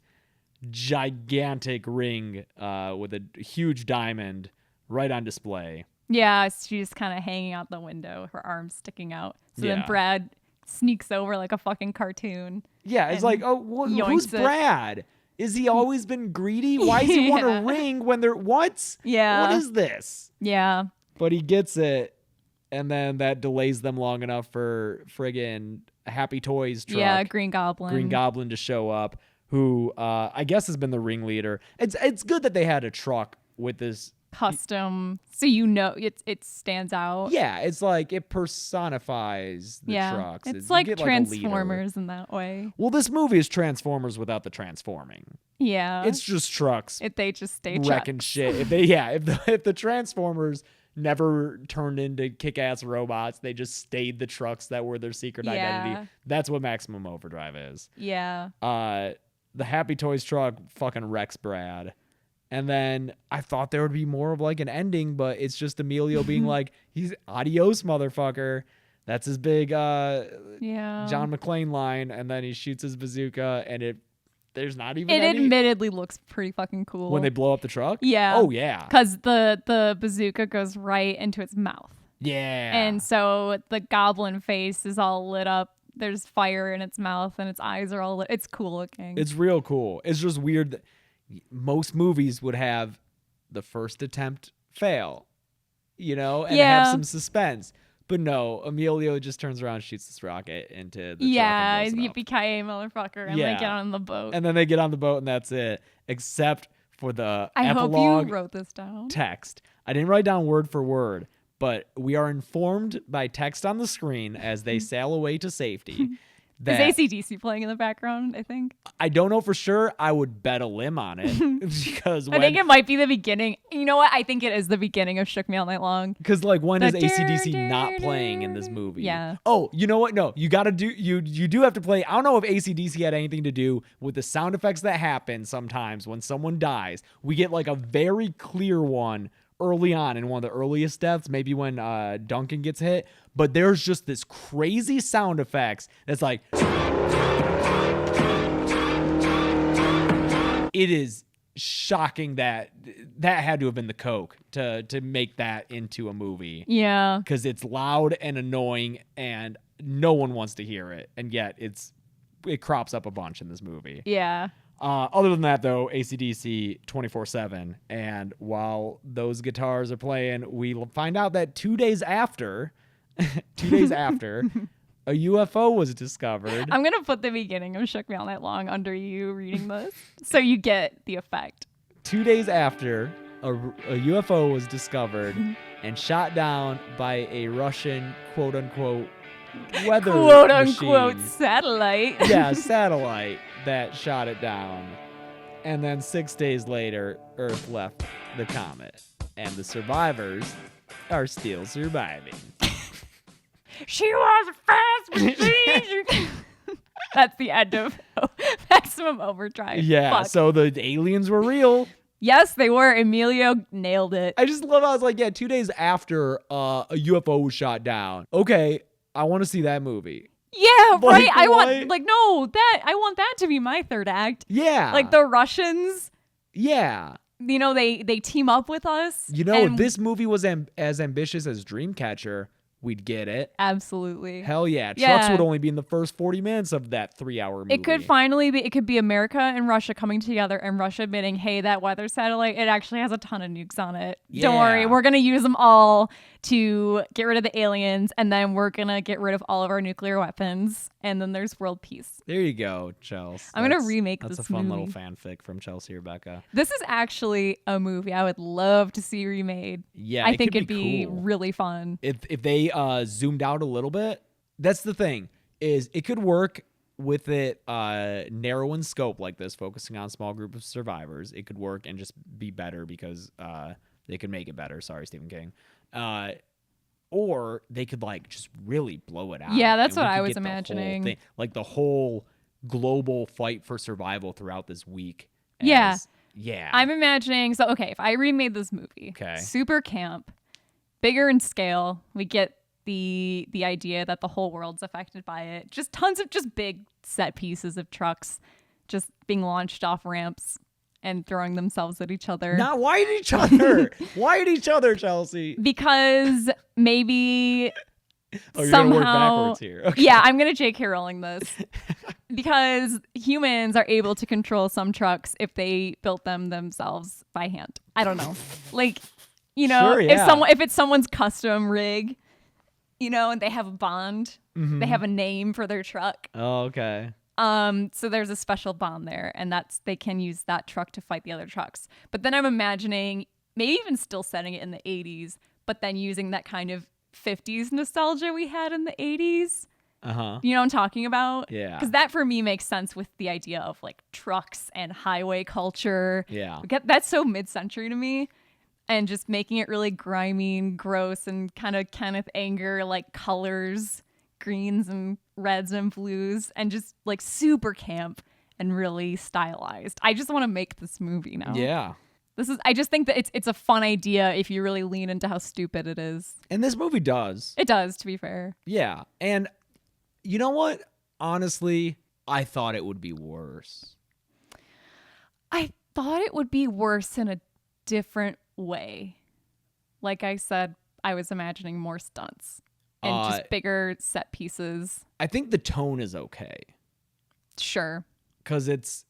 ring with a huge diamond right on display. Yeah, she's kind of hanging out the window, her arms sticking out. So then Brad sneaks over like a fucking cartoon. Yeah, it's like, who's Brad? Is he always been greedy? Why does he want a ring when they're what? Yeah. What is this? Yeah. But he gets it, and then that delays them long enough for friggin' Happy Toys truck. Yeah, Green Goblin to show up, who I guess has been the ringleader. It's good that they had a truck with this custom, so it stands out. Yeah, it's like it personifies the trucks. It's like Transformers in that way. Well, this movie is Transformers without the transforming. Yeah, it's just trucks. They just stay wrecking trucks. shit. If the Transformers never turned into kick-ass robots, they just stayed the trucks that were their secret identity. That's what Maximum Overdrive is. Yeah. The Happy Toys truck fucking wrecks Brad. And then I thought there would be more of like an ending, but it's just Emilio being like, he's adios, motherfucker. That's his big John McClane line. And then he shoots his bazooka, and there's not even It admittedly looks pretty fucking cool. When they blow up the truck? Yeah. Oh, yeah. Because the bazooka goes right into its mouth. Yeah. And so the goblin face is all lit up there's fire in its mouth and its eyes are all lit. It's cool looking. It's real cool. It's just weird that most movies would have the first attempt fail, and have some suspense. But no, Emilio just turns around and shoots this rocket into the truck and blows it up. Yippee-ki-yay, motherfucker. And they get on the boat. And then they get on the boat and that's it. Except for the I epilogue hope you wrote this down. text. I didn't write down word for word, but we are informed by text on the screen as they sail away to safety. That Is AC/DC playing in the background, I think? I don't know for sure. I would bet a limb on it. Because I think it might be the beginning. You know what? I think it is the beginning of Shook Me All Night Long. Because when is AC/DC not playing in this movie? Yeah. Oh, you know what? No, you got to do, you do have to play. I don't know if AC/DC had anything to do with the sound effects that happen sometimes when someone dies. We get a very clear one early on in one of the earliest deaths, maybe when Duncan gets hit, but there's just this crazy sound effects that's like, it is shocking that had to have been the coke to make that into a movie. Yeah, because it's loud and annoying and no one wants to hear it, and yet it crops up a bunch in this movie. Yeah. Other than that, though, AC/DC 24/7. And while those guitars are playing, we find out that 2 days after, a UFO was discovered. I'm going to put the beginning of Shook Me All Night Long under you reading this so you get the effect. 2 days after, a UFO was discovered and shot down by a Russian, quote-unquote, weather quote-unquote machine. satellite. Yeah, satellite that shot it down. And then 6 days later, Earth left the comet. And the survivors are still surviving. She was a fast machine. That's the end of Maximum Overdrive. Yeah, Fuck. so the aliens were real. Yes, they were. Emilio nailed it. I just love how I was like, 2 days after a UFO was shot down. Okay, I want to see that movie. Yeah, right. I what? want I want that to be my third act. Yeah. Like the Russians. Yeah. They team up with us. If this movie was as ambitious as Dreamcatcher, we'd get it. Absolutely. Hell yeah. Trucks would only be in the first 40 minutes of that 3-hour movie. It could finally be, it could be America and Russia coming together and Russia admitting, hey, that weather satellite, it actually has a ton of nukes on it. Yeah. Don't worry. We're going to use them all to get rid of the aliens, and then we're going to get rid of all of our nuclear weapons, and then there's world peace. There you go, Chelsea. I'm going to remake this movie. That's a fun little fanfic from Chelsea Rebecca. This is actually a movie I would love to see remade. Yeah, I think it'd be be cool. really fun. If they zoomed out a little bit, that's the thing, is it could work with it narrow in scope like this, focusing on a small group of survivors. It could work and just be better because they could make it better. Sorry, Stephen King. Or they could just really blow it out. Yeah, that's and we what I could was get the whole imagining. thing, the whole global fight for survival throughout this week. Yeah. Yeah. I'm imagining, so okay, if I remade this movie, super camp, bigger in scale, we get the idea that the whole world's affected by it. Just tons of just big set pieces of trucks just being launched off ramps and throwing themselves at each other. Not why at each other? Why at each other, Chelsea? Because maybe you're somehow, gonna work backwards here. Okay. Yeah, I'm gonna J.K. Rowling this. Because humans are able to control some trucks if they built them themselves by hand. I don't know. Sure, yeah. if it's someone's custom rig, and they have a bond, they have a name for their truck. Oh, okay. So there's a special bond there, and they can use that truck to fight the other trucks. But then I'm imagining maybe even still setting it in the 80s, but then using that kind of 50s nostalgia we had in the 80s. Uh-huh. You know what I'm talking about? Yeah. Because that for me makes sense with the idea of trucks and highway culture. Yeah. That's so mid-century to me. And just making it really grimy and gross and kind of Kenneth Anger colors, greens and reds and blues, and just super camp and really stylized. I just want to make this movie now. Yeah. I just think that it's a fun idea if you really lean into how stupid it is. And this movie does. It does, to be fair. Yeah. And you know what? Honestly, I thought it would be worse. I thought it would be worse in a different way. Like I said, I was imagining more stunts. and just bigger set pieces. I think the tone is okay. Sure. Because it's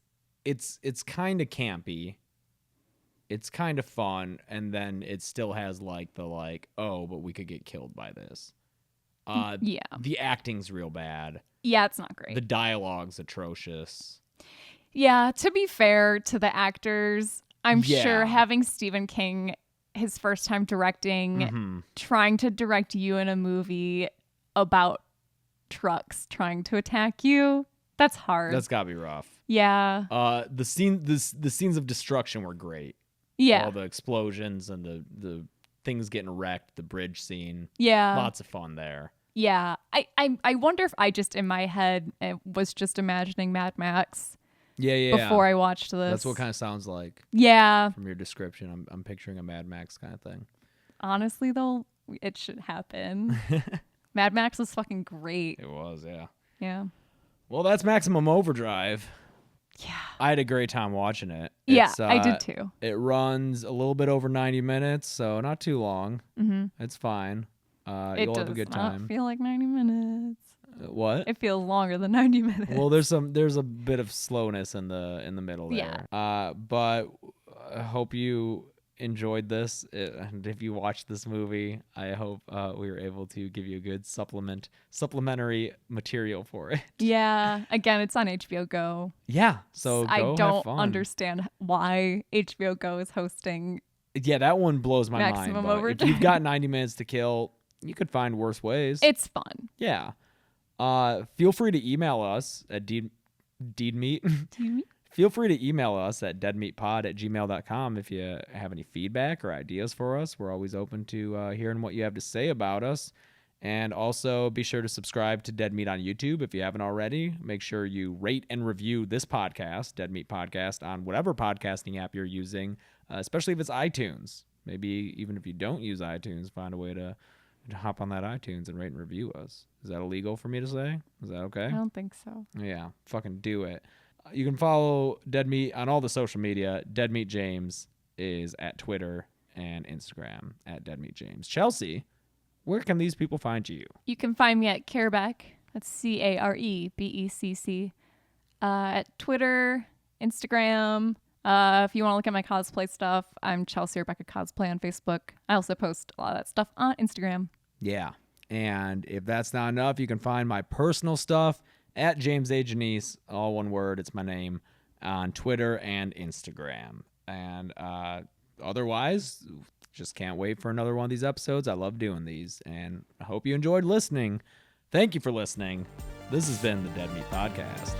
kind of campy. It's kind of fun, and then it still has like the oh, but we could get killed by this. Yeah. The acting's real bad. Yeah, it's not great. The dialogue's atrocious. Yeah, to be fair to the actors, I'm sure having Stephen King, his first time directing, trying to direct you in a movie about trucks trying to attack you, that's hard. That's gotta be rough. Yeah. The scenes of destruction were great. Yeah. All the explosions and the things getting wrecked, the bridge scene. Yeah. Lots of fun there. Yeah. I wonder if I just in my head was just imagining Mad Max. Yeah. Before I watched this. That's what kind of sounds like. Yeah. From your description, I'm picturing a Mad Max kind of thing. Honestly, though, it should happen. Mad Max was fucking great. It was, yeah. Yeah. Well, that's Maximum Overdrive. Yeah. I had a great time watching it. Yeah, I did too. It runs a little bit over 90 minutes, so not too long. Mm-hmm. It's fine. It You'll does have a good not time. feel like 90 minutes. What? It feels longer than 90 minutes. Well, there's a bit of slowness in the middle there. Yeah. But I hope you enjoyed this. And if you watched this movie, I hope we were able to give you a good supplementary material for it. Yeah. Again, it's on HBO Go. Yeah. So I go don't have fun. understand why HBO Go is hosting. Yeah, that one blows my Maximum mind. But Overdrive. if you've got 90 minutes to kill, you could find worse ways. It's fun. Yeah. Feel free to email us at deedmeat. Feel free to email us at deadmeatpod@gmail.com if you have any feedback or ideas for us. We're always open to hearing what you have to say about us. And also be sure to subscribe to Dead Meat on YouTube if you haven't already. Make sure you rate and review this podcast, Dead Meat Podcast, on whatever podcasting app you're using, especially if it's iTunes. Maybe even if you don't use iTunes, find a way to hop on that iTunes and rate and review us. Is that illegal for me to say? Is that okay? I don't think so. Yeah, fucking do it. You can follow Dead Meat on all the social media. Dead Meat James is at Twitter and Instagram at Dead Meat James. Chelsea, where can these people find you? You can find me at Carebeck. That's CareBecc. At Twitter, Instagram. If you want to look at my cosplay stuff, I'm Chelsea Rebecca Cosplay on Facebook. I also post a lot of that stuff on Instagram. Yeah. And if that's not enough, you can find my personal stuff at James A. Janice, all one word, it's my name, on Twitter and Instagram. And otherwise, just can't wait for another one of these episodes. I love doing these, and I hope you enjoyed listening. Thank you for listening. This has been the Dead Meat Podcast.